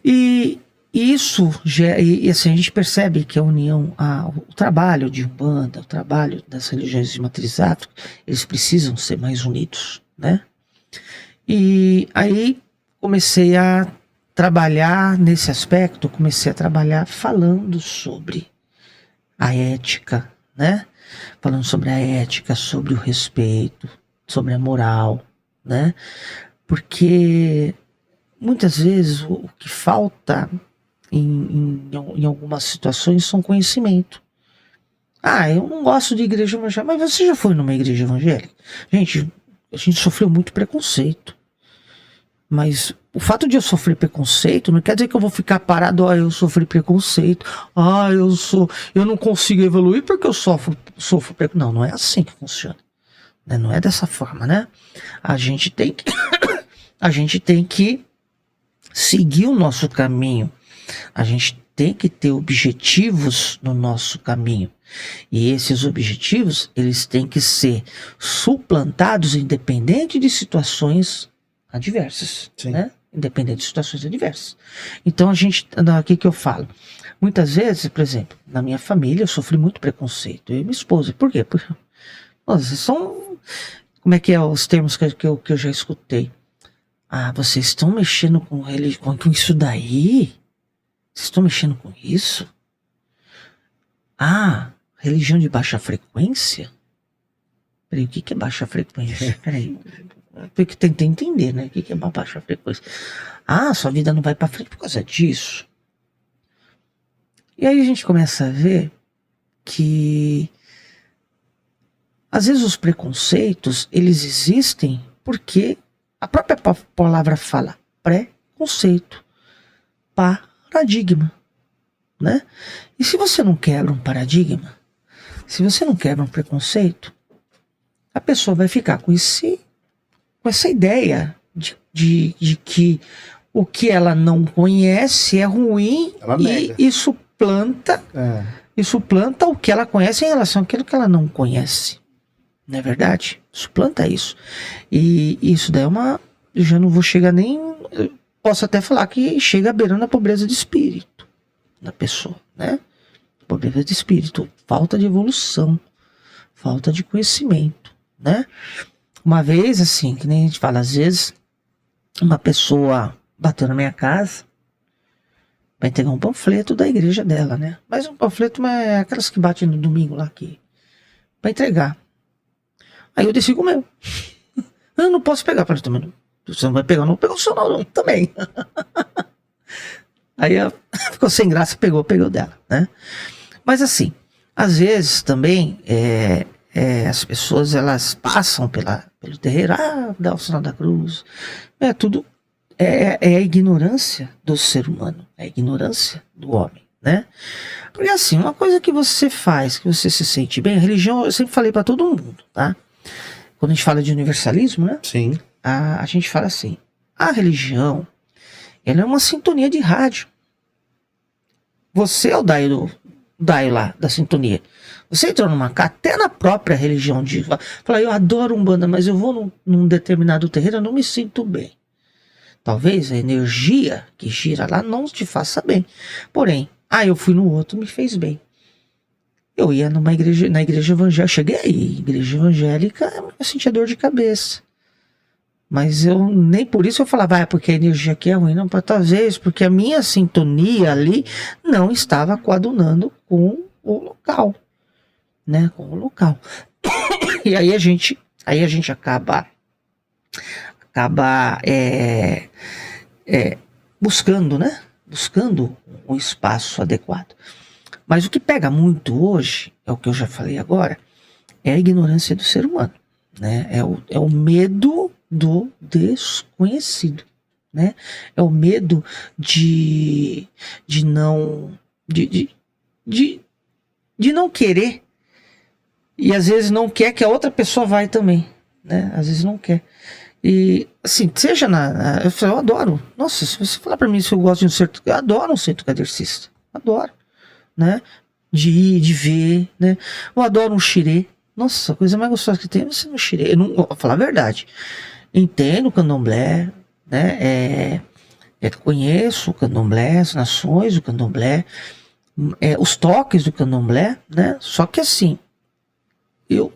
E isso, assim, a gente percebe que a união, o trabalho de Umbanda, o trabalho das religiões de matriz áfrica, eles precisam ser mais unidos, né? E aí comecei a trabalhar nesse aspecto, comecei a trabalhar falando sobre a ética, né? Falando sobre a ética, sobre o respeito, sobre a moral, né? Porque muitas vezes o que falta em algumas situações são conhecimento. Eu não gosto de igreja evangélica, mas você já foi numa igreja evangélica? Gente, a gente sofreu muito preconceito. Mas o fato de eu sofrer preconceito não quer dizer que eu vou ficar parado, eu sofri preconceito, eu não consigo evoluir porque eu sofro preconceito. Não é assim que funciona. Não é dessa forma, né? A gente tem que seguir o nosso caminho. A gente tem que ter objetivos no nosso caminho. E esses objetivos, eles têm que ser suplantados independente de situações adversas, né? Independente de situações adversas. Então aqui que eu falo, muitas vezes, por exemplo, na minha família eu sofri muito preconceito, eu e minha esposa. Por quê? Porque vocês são, como é que é os termos que eu já escutei? Vocês estão mexendo com isso daí? Vocês estão mexendo com isso? Religião de baixa frequência? Peraí, o que é baixa frequência? Peraí, eu que tentei entender, né? O que é uma baixa frequência? Sua vida não vai pra frente por causa disso. E aí a gente começa a ver que às vezes os preconceitos, eles existem porque a própria palavra fala preconceito, paradigma, né? E se você não quebra um paradigma, se você não quebra um preconceito, a pessoa vai ficar com essa ideia de que o que ela não conhece é ruim e suplanta o que ela conhece em relação àquilo que ela não conhece. Não é verdade? Suplanta isso. E isso daí eu já não vou chegar nem... Posso até falar que chega beirando a pobreza de espírito da pessoa, né? Pobreza de espírito, falta de evolução, falta de conhecimento, né? Uma vez, assim, que nem a gente fala, às vezes, uma pessoa bateu na minha casa, vai entregar um panfleto da igreja dela, né? Mas um panfleto é aquelas que batem no domingo lá aqui, pra entregar. Aí eu desci com o meu. Eu não posso pegar, para também. Você não vai pegar, não pegou o seu não, também. Aí ela ficou sem graça, pegou dela, né? Mas assim, às vezes também as pessoas elas passam pelo terreiro, dá o sinal da cruz, tudo é a ignorância do ser humano, é a ignorância do homem, né? Porque assim, uma coisa que você faz, que você se sente bem, a religião, eu sempre falei para todo mundo, tá? Quando a gente fala de universalismo, né? Sim. A gente fala assim, a religião, ela é uma sintonia de rádio. Você é o Daio lá, da sintonia. Você entrou até na própria religião fala, eu adoro Umbanda, mas eu vou num determinado terreiro, eu não me sinto bem. Talvez a energia que gira lá não te faça bem. Porém, eu fui no outro, me fez bem. Eu ia na igreja evangélica, cheguei aí, igreja evangélica, eu sentia dor de cabeça. Mas eu nem por isso eu falava, porque a energia aqui é ruim, não, talvez, porque a minha sintonia ali não estava coadunando com o local, né, com o local. E aí a gente acaba buscando, né, buscando um espaço adequado. Mas o que pega muito hoje, é o que eu já falei agora, é a ignorância do ser humano, né? É o medo do desconhecido, né? É o medo de não de não querer, e às vezes não quer que a outra pessoa vai também, né? Às vezes não quer. E assim, seja eu adoro. Nossa, se você falar pra mim se eu gosto de um centro, eu adoro um centro kardecista. Adoro, né? De ir, de ver, né? Eu adoro um xirê. Nossa, a coisa mais gostosa que tem é você no xirê. Eu não vou falar a verdade. Entendo o candomblé, né? Conheço o candomblé, as nações do candomblé, os toques do candomblé, né? Só que assim, eu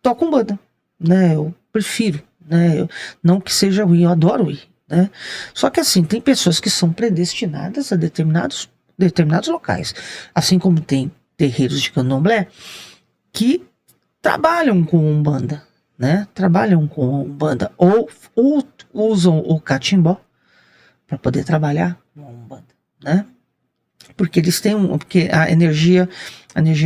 toco umbanda, né? Eu prefiro, né? Não que seja ruim, eu adoro ir, né? Só que assim, tem pessoas que são predestinadas a determinados locais, assim como tem terreiros de candomblé que trabalham com umbanda, né? Trabalham com umbanda ou usam o catimbó para poder trabalhar com a umbanda, né? Porque eles têm porque a energia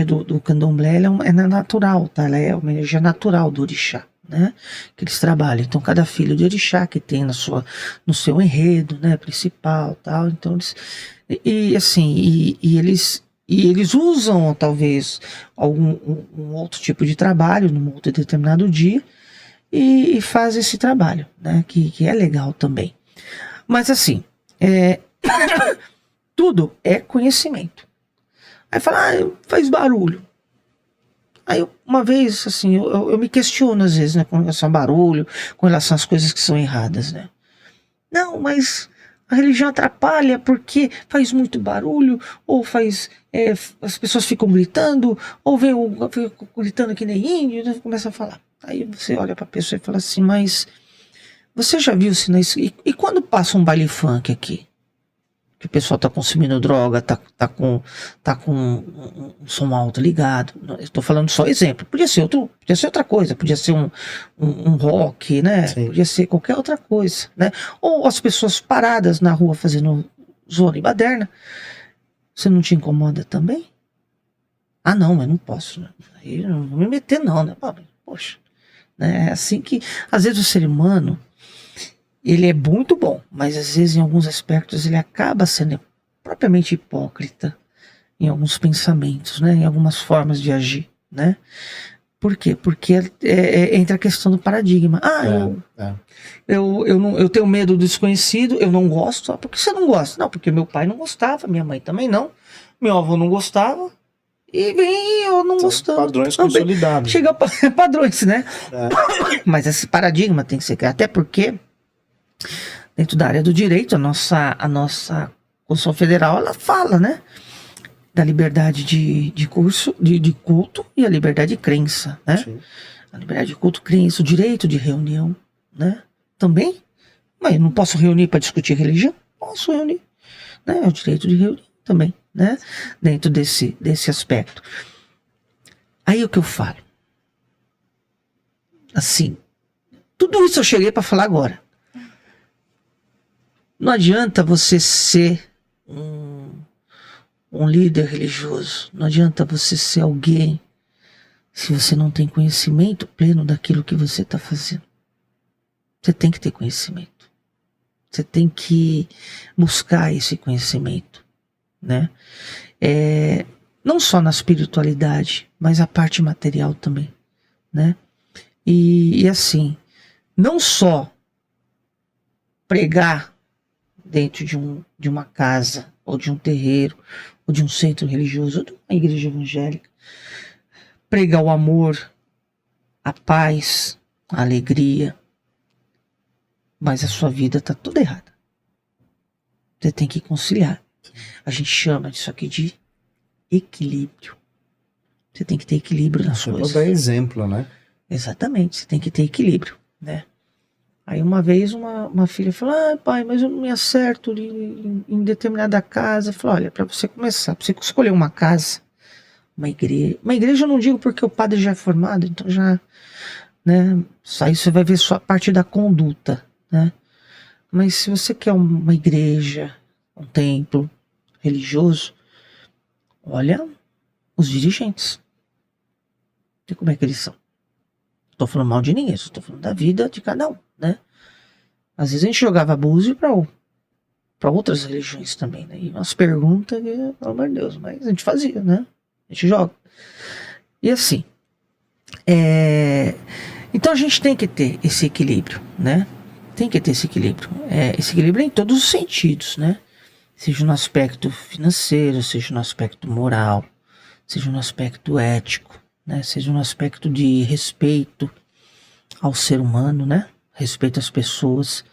do candomblé é natural, tá? Ela é uma energia natural do orixá, né? Que eles trabalham. Então cada filho de orixá que tem no seu enredo, né, principal, tal. Então eles eles usam talvez um outro tipo de trabalho num outro determinado dia e faz esse trabalho, né? Que é legal também. Mas assim, tudo é conhecimento. Aí fala, faz barulho. Aí uma vez, assim, eu me questiono às vezes, né, com relação ao barulho, com relação às coisas que são erradas, né? Não, mas a religião atrapalha porque faz muito barulho, ou as pessoas ficam gritando, ou ficam gritando que nem índio, né, começa a falar. Aí você olha pra pessoa e fala assim, mas você já viu se e quando passa um baile funk aqui? Que o pessoal tá consumindo droga, tá com um som alto ligado. Eu tô falando só exemplo. Podia ser outra coisa, podia ser um rock, né? Sim. Podia ser qualquer outra coisa, né? Ou as pessoas paradas na rua fazendo zona e baderna. Você não te incomoda também? Ah, não, mas não posso, né? Aí eu não vou me meter não, né? Poxa, né? É assim que às vezes o ser humano ele é muito bom, mas às vezes em alguns aspectos ele acaba sendo propriamente hipócrita em alguns pensamentos, né? Em algumas formas de agir, né? Por quê? Porque entra a questão do paradigma. Eu tenho medo do desconhecido, eu não gosto. Ah, por que você não gosta? Não, porque meu pai não gostava, minha mãe também não, meu avô não gostava, e vem eu não gostando. Padrões consolidados. Chega padrões, né? É. Mas esse paradigma tem que ser criado, até porque dentro da área do direito, a nossa Constituição Federal, ela fala, né, da liberdade de culto e a liberdade de crença, né? Sim. A liberdade de culto, crença, o direito de reunião, né? Também. Mas eu não posso reunir para discutir religião? Posso reunir, né? É o direito de reunião também, né? Dentro desse aspecto. Aí o que eu falo? Assim, tudo isso eu cheguei para falar agora. Não adianta você ser um líder religioso. Não adianta você ser alguém se você não tem conhecimento pleno daquilo que você está fazendo. Você tem que ter conhecimento. Você tem que buscar esse conhecimento, né? Não só na espiritualidade, mas a parte material também, né? E assim, não só pregar dentro de uma casa, ou de um terreiro, ou de um centro religioso, ou de uma igreja evangélica, pregar o amor, a paz, a alegria, mas a sua vida está toda errada. Você tem que conciliar. A gente chama isso aqui de equilíbrio. Você tem que ter equilíbrio nas coisas. Vou dar exemplo, né? Exatamente, você tem que ter equilíbrio, né? Aí uma vez uma filha falou, pai, mas eu não me acerto em determinada casa. Eu falei, olha, para você começar, para você escolher uma casa, uma igreja eu não digo porque o padre já é formado, então já, né, aí você vai ver só a parte da conduta, né? Mas se você quer uma igreja, um templo religioso, olha os dirigentes. E como é que eles são? Tô falando mal de ninguém, só tô falando da vida de cada um, né? Às vezes a gente jogava búzio pra outras religiões também, né? E umas perguntas que, pelo amor de Deus, mas a gente fazia, né? A gente joga. E assim, então a gente tem que ter esse equilíbrio, né? Tem que ter esse equilíbrio. Esse equilíbrio em todos os sentidos, né? Seja no aspecto financeiro, seja no aspecto moral, seja no aspecto ético, né? Seja no aspecto de respeito ao ser humano, né? Respeito às pessoas.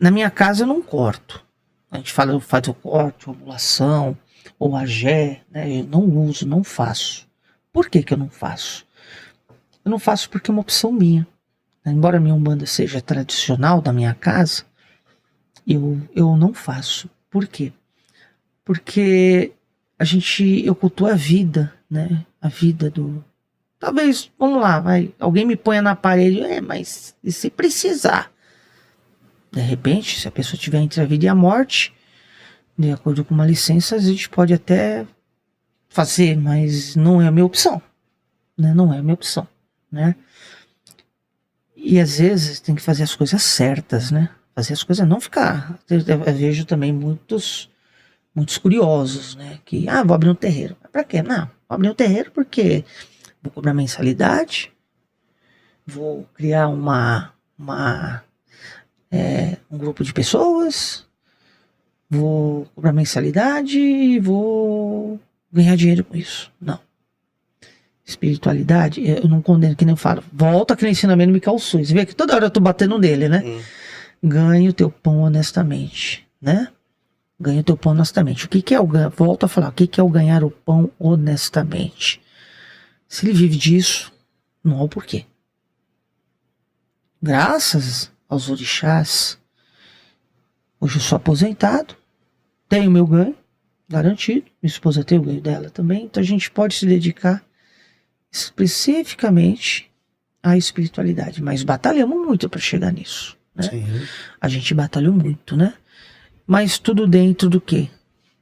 Na minha casa eu não corto. A gente faz o corte, ovulação, ou agé, né? Eu não uso, não faço. Por que eu não faço? Eu não faço porque é uma opção minha. Embora a minha Umbanda seja tradicional da minha casa, eu não faço. Por quê? Porque eu cultuo a vida, né? A vida do... Talvez, vamos lá, alguém me ponha na parede, mas e se precisar? De repente, se a pessoa estiver entre a vida e a morte, de acordo com uma licença, a gente pode até fazer, mas não é a minha opção, né? Não é a minha opção, né? E às vezes tem que fazer as coisas certas, né? Fazer as coisas, não ficar... Eu vejo também muitos curiosos, né? Que, vou abrir um terreiro. Pra quê? Não, vou abrir um terreiro porque vou cobrar mensalidade, vou criar um grupo de pessoas, vou cobrar mensalidade e vou ganhar dinheiro com isso. Não. Espiritualidade, eu não condeno, que nem eu falo. Volta aquele ensinamento me calçou. Você vê que toda hora eu tô batendo nele, né? Ganhe o teu pão honestamente, né? Ganhe o teu pão honestamente. O que é o ganhar? Volto a falar, o que é o ganhar o pão honestamente? Se ele vive disso, não há o porquê. Graças aos orixás, hoje eu sou aposentado, tenho meu ganho garantido, minha esposa tem o ganho dela também, então a gente pode se dedicar especificamente à espiritualidade, mas batalhamos muito para chegar nisso, né? Sim. A gente batalhou muito, né? Mas tudo dentro do quê?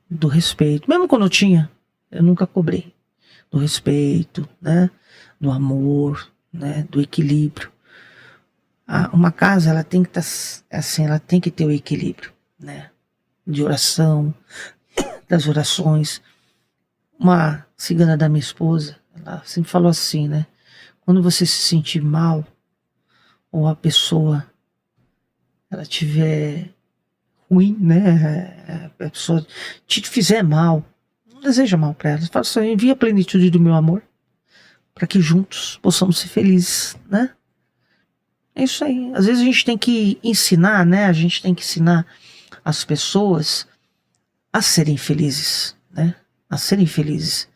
Do respeito. Mesmo quando eu nunca cobrei. Do respeito, né? Do amor, né? Do equilíbrio. Uma casa, ela tem que estar assim, ela tem que ter o equilíbrio, né? De oração, das orações. Uma cigana da minha esposa, ela sempre falou assim, né? Quando você se sentir mal, ou a pessoa, ela tiver ruim, né? A pessoa te fizer mal, não deseja mal para ela. Fala assim, envia a plenitude do meu amor, para que juntos possamos ser felizes, né? É isso aí. Às vezes a gente tem que ensinar, né? A gente tem que ensinar as pessoas a serem felizes, né? A serem felizes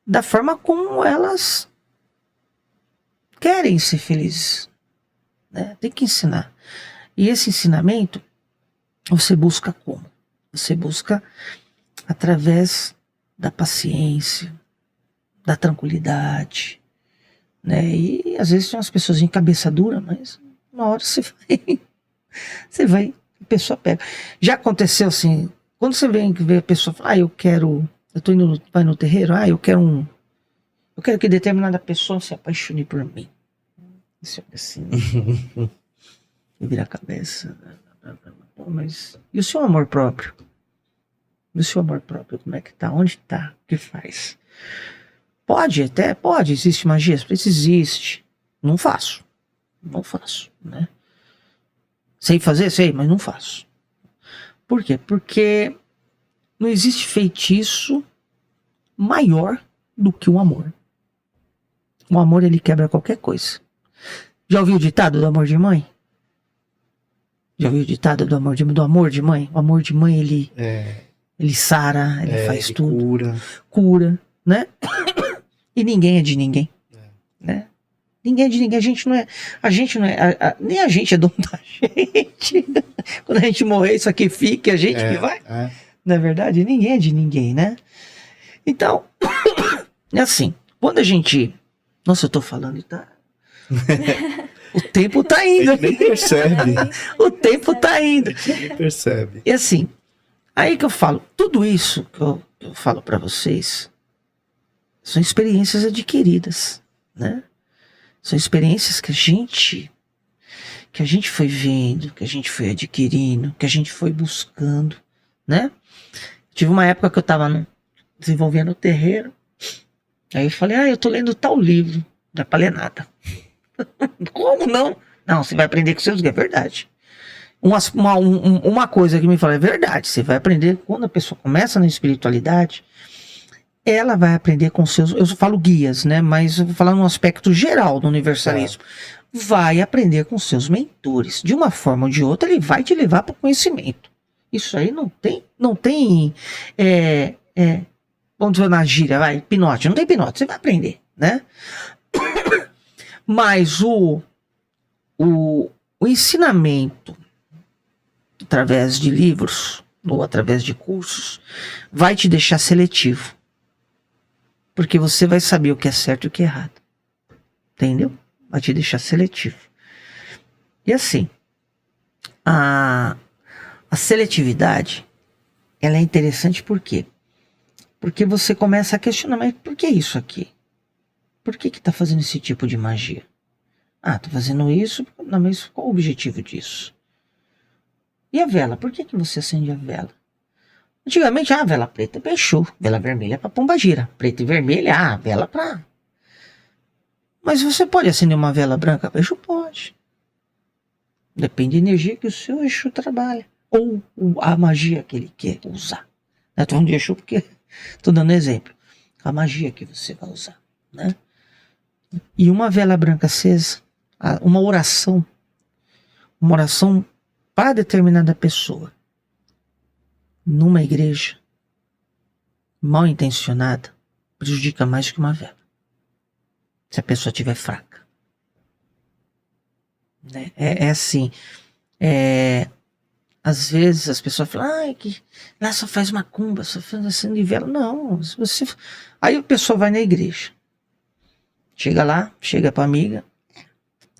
da forma como elas querem ser felizes, né? Tem que ensinar. E esse ensinamento você busca como? Você busca através da paciência, da tranquilidade, né? E às vezes tem umas pessoas em cabeça dura, mas uma hora a pessoa pega. Já aconteceu assim, quando você vem ver a pessoa fala, vai no terreiro, eu quero que determinada pessoa se apaixone por mim. Isso é assim, vira a cabeça. Mas e o seu amor próprio? E o seu amor próprio, como é que tá? Onde tá? O que faz? Pode, existe magia? Existe. Não faço, né? Sei fazer? Sei, mas não faço. Por quê? Porque não existe feitiço maior do que o amor. O amor, ele quebra qualquer coisa. Já ouviu o ditado do amor de mãe? Já ouviu o ditado do amor de mãe? O amor de mãe, ele sara, ele faz tudo. Cura, né? E ninguém é de ninguém, né? Ninguém é de ninguém, nem a gente é dono da gente. Quando a gente morrer, isso aqui fica, a gente que vai. Na verdade, ninguém é de ninguém, né? Então, é assim, quando a gente... Nossa, eu tô falando e tá... O tempo tá indo. Nem percebe. O tempo tá indo. Nem percebe. E assim, aí que eu falo, tudo isso que eu falo pra vocês são experiências adquiridas, né? São experiências que a gente foi vendo, que a gente foi adquirindo, que a gente foi buscando, né? Tive uma época que eu estava desenvolvendo o terreiro. Aí eu falei, eu tô lendo tal livro. Não é pra ler nada. Como não? Não, você vai aprender com seus guias. É verdade. Uma coisa que me fala, é verdade. Você vai aprender, quando a pessoa começa na espiritualidade, ela vai aprender com seus... Eu falo guias, né? Mas eu vou falar num aspecto geral do universalismo. Vai aprender com seus mentores. De uma forma ou de outra, ele vai te levar para o conhecimento. Isso aí não tem vamos dizer na gíria, vai, hipnote. Não tem hipnote, você vai aprender, né? Mas o ensinamento através de livros ou através de cursos vai te deixar seletivo. Porque você vai saber o que é certo e o que é errado. Entendeu? Vai te deixar seletivo. E assim, a seletividade, ela é interessante por quê? Porque você começa a questionar, mas por que isso aqui? Por que tá fazendo esse tipo de magia? Tô fazendo isso, não, mas qual o objetivo disso? E a vela? Por que você acende a vela? Antigamente, a vela preta é pra Exu, vela vermelha é pra Pombagira, preta e vermelha, vela pra... Mas você pode acender uma vela branca pra Exu? Pode. Depende da energia que o seu Exu trabalha. Ou a magia que ele quer usar. Eu tô falando de Exu porque tô dando exemplo. A magia que você vai usar, né? E uma vela branca acesa, uma oração para determinada pessoa, numa igreja, mal intencionada, prejudica mais que uma vela. Se a pessoa estiver fraca. Né? É assim. Às vezes as pessoas falam, que lá só faz macumba, só faz assim de vela. Não, se você... Aí a pessoa vai na igreja. Chega lá, chega pra amiga.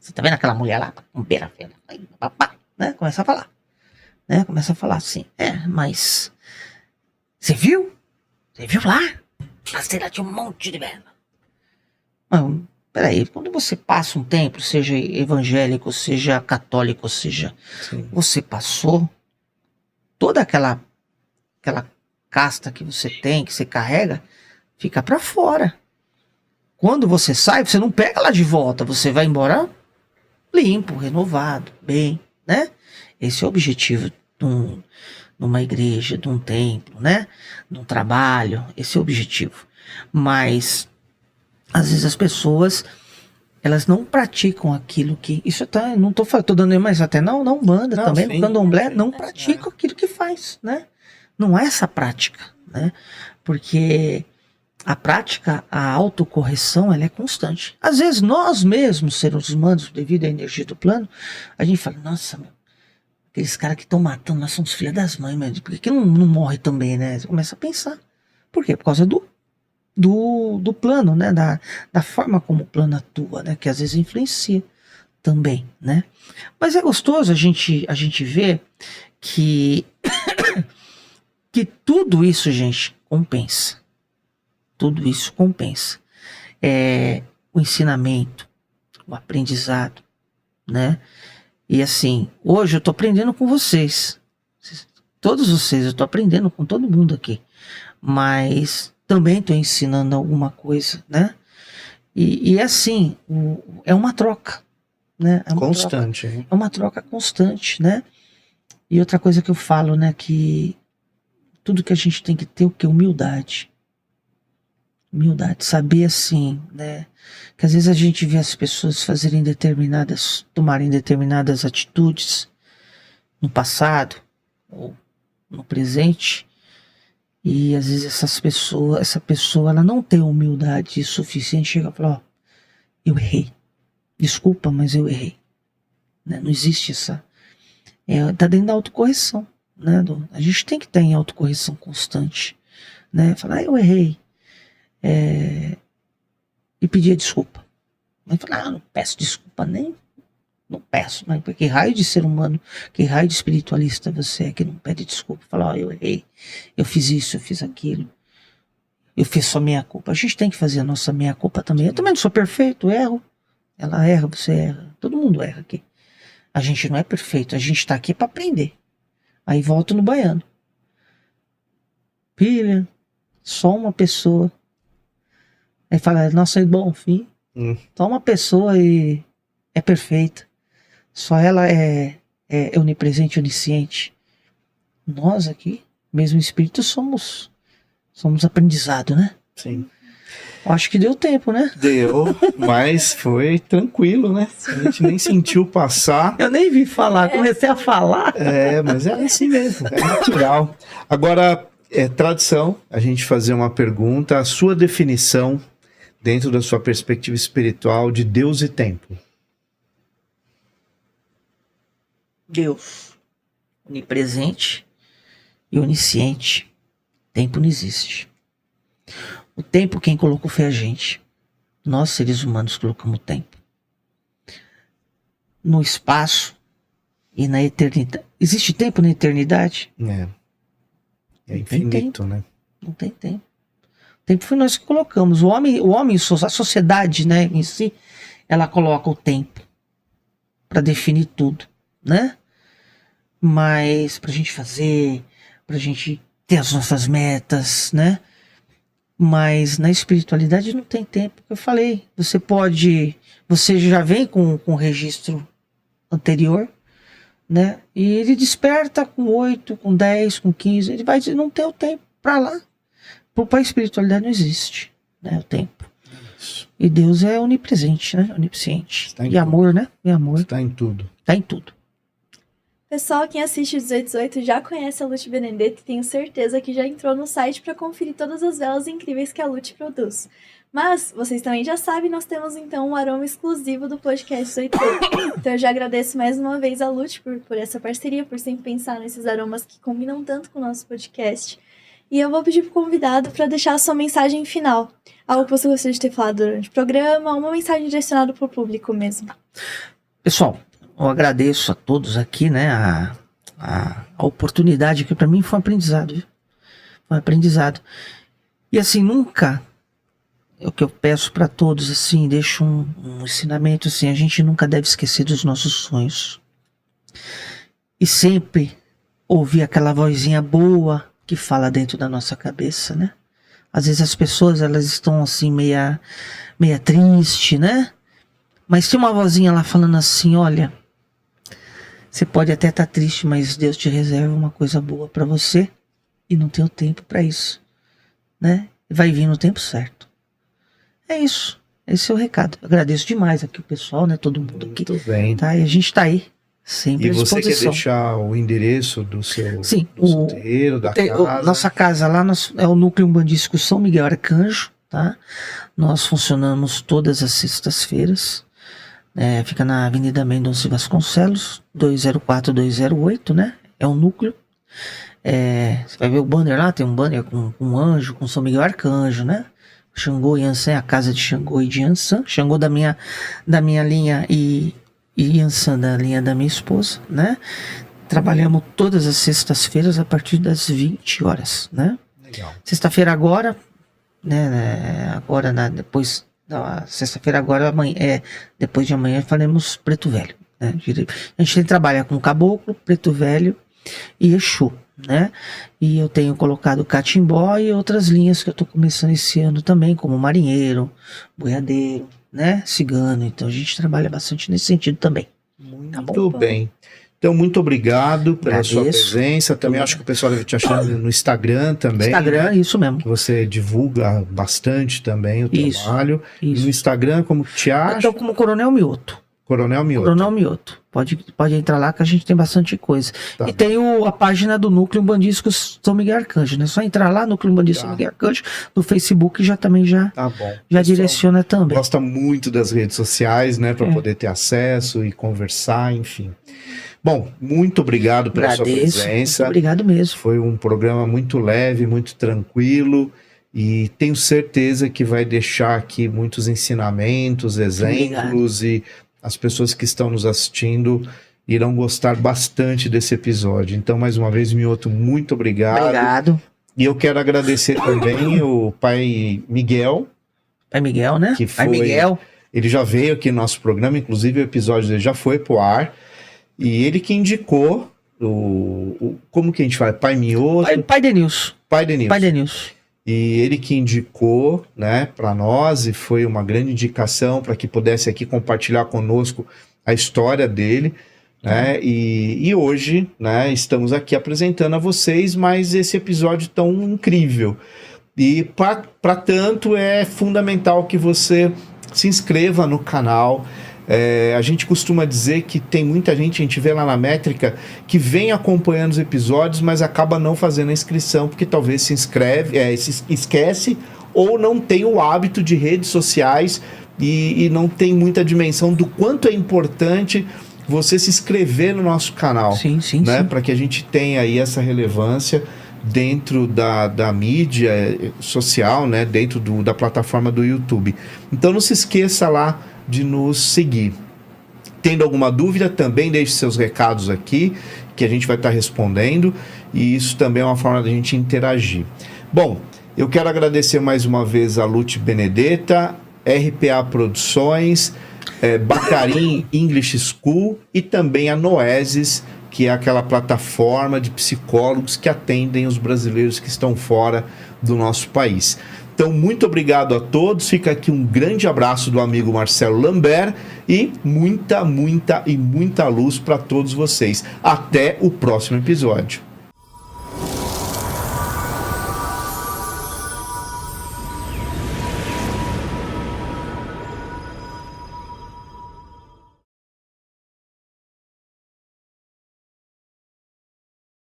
Você tá vendo aquela mulher lá? Com beira vela. Aí, papá, né? Começa a falar. Né? Começa a falar assim. Mas... Você viu? Você viu lá? Passei lá, tinha um monte de vela. Mas, peraí, quando você passa um tempo, seja evangélico, seja católico, seja... Sim. Você passou toda aquela casta que você tem, que você carrega, fica pra fora. Quando você sai, você não pega lá de volta, você vai embora limpo, renovado, bem, né? Esse é o objetivo de uma igreja, de um templo, né? De um trabalho, esse é o objetivo. Mas, às vezes as pessoas, elas não praticam aquilo que... Isso tá, não tô dando mais até na Umbanda também, sim, no Candomblé, não praticam aquilo que faz, né? Não é essa prática, né? Porque... A prática, a autocorreção, ela é constante. Às vezes nós mesmos, seres humanos, devido à energia do plano, a gente fala, nossa, meu, aqueles caras que estão matando, nós somos filhos das mães, mas por que não morre também, né? Você começa a pensar. Por quê? Por causa do plano, né? Da forma como o plano atua, né? Que às vezes influencia também, né? Mas é gostoso a gente ver que, que tudo isso, gente, compensa. Tudo isso compensa. O ensinamento, o aprendizado, né? E assim, hoje eu tô aprendendo com vocês. Todos vocês, eu tô aprendendo com todo mundo aqui. Mas também tô ensinando alguma coisa, né? E assim, é uma troca, né? É uma constante. Troca, é uma troca constante, né? E outra coisa que eu falo, né? Que tudo que a gente tem que ter, o que? Humildade. Humildade, saber assim, né? Que às vezes a gente vê as pessoas tomarem determinadas atitudes no passado ou no presente, e às vezes essa pessoa ela não tem humildade suficiente, chega e fala, eu errei, desculpa, mas eu errei, né? Não existe essa, tá dentro da autocorreção, né? A gente tem que estar em autocorreção constante, né? Falar, eu errei, e pedir desculpa. Mas falar, não peço desculpa nem. Não peço, mas porque raio de ser humano, que raio de espiritualista você é que não pede desculpa? Fala, eu errei, eu fiz isso, eu fiz aquilo, eu fiz só meia culpa. A gente tem que fazer a nossa meia culpa também. Eu também não sou perfeito, erro, Ela erra, você erra. Todo mundo erra aqui. A gente não é perfeito, a gente tá aqui para aprender. Aí volto no baiano. Filha, só uma pessoa. Aí fala, nossa, é bom, filho. Só uma pessoa e é perfeita. Só ela é onipresente, onisciente. Nós aqui, mesmo espírito, somos aprendizado, né? Sim. Acho que deu tempo, né? Deu, mas foi tranquilo, né? A gente nem sentiu passar. Eu nem vi falar, comecei a falar. Mas é assim mesmo, é natural. Agora, é tradição a gente fazer uma pergunta, a sua definição, dentro da sua perspectiva espiritual, de Deus e tempo. Deus, onipresente e onisciente. Tempo não existe. O tempo quem colocou foi a gente. Nós, seres humanos, colocamos o tempo. No espaço e na eternidade. Existe tempo na eternidade? É infinito, né? Não tem tempo. O tempo foi nós que colocamos. O homem, a sociedade, né, em si, ela coloca o tempo para definir tudo, né? Mas pra gente fazer, pra gente ter as nossas metas, né? Mas na espiritualidade não tem tempo. Eu falei, você já vem com o registro anterior, né? E ele desperta com 8, com 10, com 15, ele vai dizer, não tem o tempo para lá. Para a espiritualidade não existe, né, o tempo. Isso. E Deus é onipresente, né? Onisciente. Está em E tudo. amor, né? E amor. Está em tudo. Tá em tudo. Pessoal, quem assiste 1818 já conhece a Lute Benedetto e tenho certeza que já entrou no site para conferir todas as velas incríveis que a Lute produz. Mas, vocês também já sabem, nós temos então um aroma exclusivo do podcast 1818. Então eu já agradeço mais uma vez a Lute por essa parceria, por sempre pensar nesses aromas que combinam tanto com o nosso podcast. E eu vou pedir pro convidado para deixar a sua mensagem final. Algo que você gostaria de ter falado durante o programa, uma mensagem direcionada para o público mesmo. Pessoal, eu agradeço a todos aqui, né, a oportunidade que para mim foi um aprendizado, viu? Foi um aprendizado. E assim, nunca, é o que eu peço para todos, assim, deixo um ensinamento, assim, a gente nunca deve esquecer dos nossos sonhos. E sempre ouvir aquela vozinha boa que fala dentro da nossa cabeça, né? Às vezes as pessoas, elas estão assim, meia triste, né? Mas tem uma vozinha lá falando assim, olha, você pode até estar triste, mas Deus te reserva uma coisa boa para você e não tem o tempo para isso, né? Vai vir no tempo certo. É isso. Esse é o recado. Eu agradeço demais aqui o pessoal, né? Todo mundo aqui. Muito bem. Tá? E a gente tá aí sempre E à você disposição. quer deixar o endereço do seu, Sim, do seu terreiro, da casa? Nossa casa lá é o Núcleo Umbandístico São Miguel Arcanjo, tá? Nós funcionamos todas as sextas-feiras. Fica na Avenida Mendonça Vasconcelos, 204-208, né? É um núcleo. Você vai ver o banner lá, tem um banner com um anjo, com São Miguel Arcanjo, né? Xangô e Yansan é a casa de Xangô e de Yansan. Xangô da minha linha e Yansan da linha da minha esposa, né? Trabalhamos todas as sextas-feiras a partir das 20 horas, né? Legal. Sexta-feira agora, né? Agora, depois da sexta-feira agora, amanhã, depois de amanhã faremos Preto Velho, né? A gente trabalha com Caboclo, Preto Velho e Exu, né? E eu tenho colocado Catimbó e outras linhas que eu tô começando esse ano também, como Marinheiro, Boiadeiro, né? Cigano. Então a gente trabalha bastante nesse sentido também. Muito bem. Então, muito obrigado pela sua presença. Também acho que o pessoal deve te achar no Instagram também. Instagram, né? Isso mesmo. Que você divulga bastante também o trabalho. E no Instagram, como te acha? Então, como Coronel Mioto. Coronel Mioto. Coronel Mioto. Pode entrar lá que a gente tem bastante coisa. Tá e tem a página do Núcleo Umbandístico São Miguel Arcanjo, né? Só entrar lá, Núcleo Umbandístico São Miguel Arcanjo, no Facebook já também Tá bom. já direciona também. Gosta muito das redes sociais, né? Para poder ter acesso e conversar, enfim. Bom, muito obrigado pela sua presença. Muito obrigado mesmo. Foi um programa muito leve, muito tranquilo. E tenho certeza que vai deixar aqui muitos ensinamentos, exemplos e as pessoas que estão nos assistindo irão gostar bastante desse episódio. Então, mais uma vez, Mioto, muito obrigado. Obrigado. E eu quero agradecer também o pai Miguel. Pai Miguel, né? Que Pai foi, Miguel. Ele já veio aqui no nosso programa, inclusive o episódio dele já foi pro ar. E ele que indicou como que a gente fala? Pai Mioto? Pai Denilson. Pai Denilson. Pai Denilson. E ele que indicou, né, para nós, e foi uma grande indicação para que pudesse aqui compartilhar conosco a história dele, né, e hoje, né, estamos aqui apresentando a vocês mais esse episódio tão incrível. E para tanto é fundamental que você se inscreva no canal. A gente costuma dizer que tem muita gente, a gente vê lá na métrica, que vem acompanhando os episódios, mas acaba não fazendo a inscrição, porque talvez se esquece ou não tem o hábito de redes sociais e não tem muita dimensão do quanto é importante você se inscrever no nosso canal. Sim, né? Para que a gente tenha aí essa relevância dentro da mídia social, né? Dentro da plataforma do YouTube. Então não se esqueça lá de nos seguir. Tendo alguma dúvida, também deixe seus recados aqui, que a gente vai estar respondendo, e isso também é uma forma da gente interagir. Bom, eu quero agradecer mais uma vez a Lute Benedetta, RPA Produções, Bacarim English School e também a Noesis, que é aquela plataforma de psicólogos que atendem os brasileiros que estão fora do nosso país. Então, muito obrigado a todos. Fica aqui um grande abraço do amigo Marcelo Lambert e muita luz para todos vocês. Até o próximo episódio.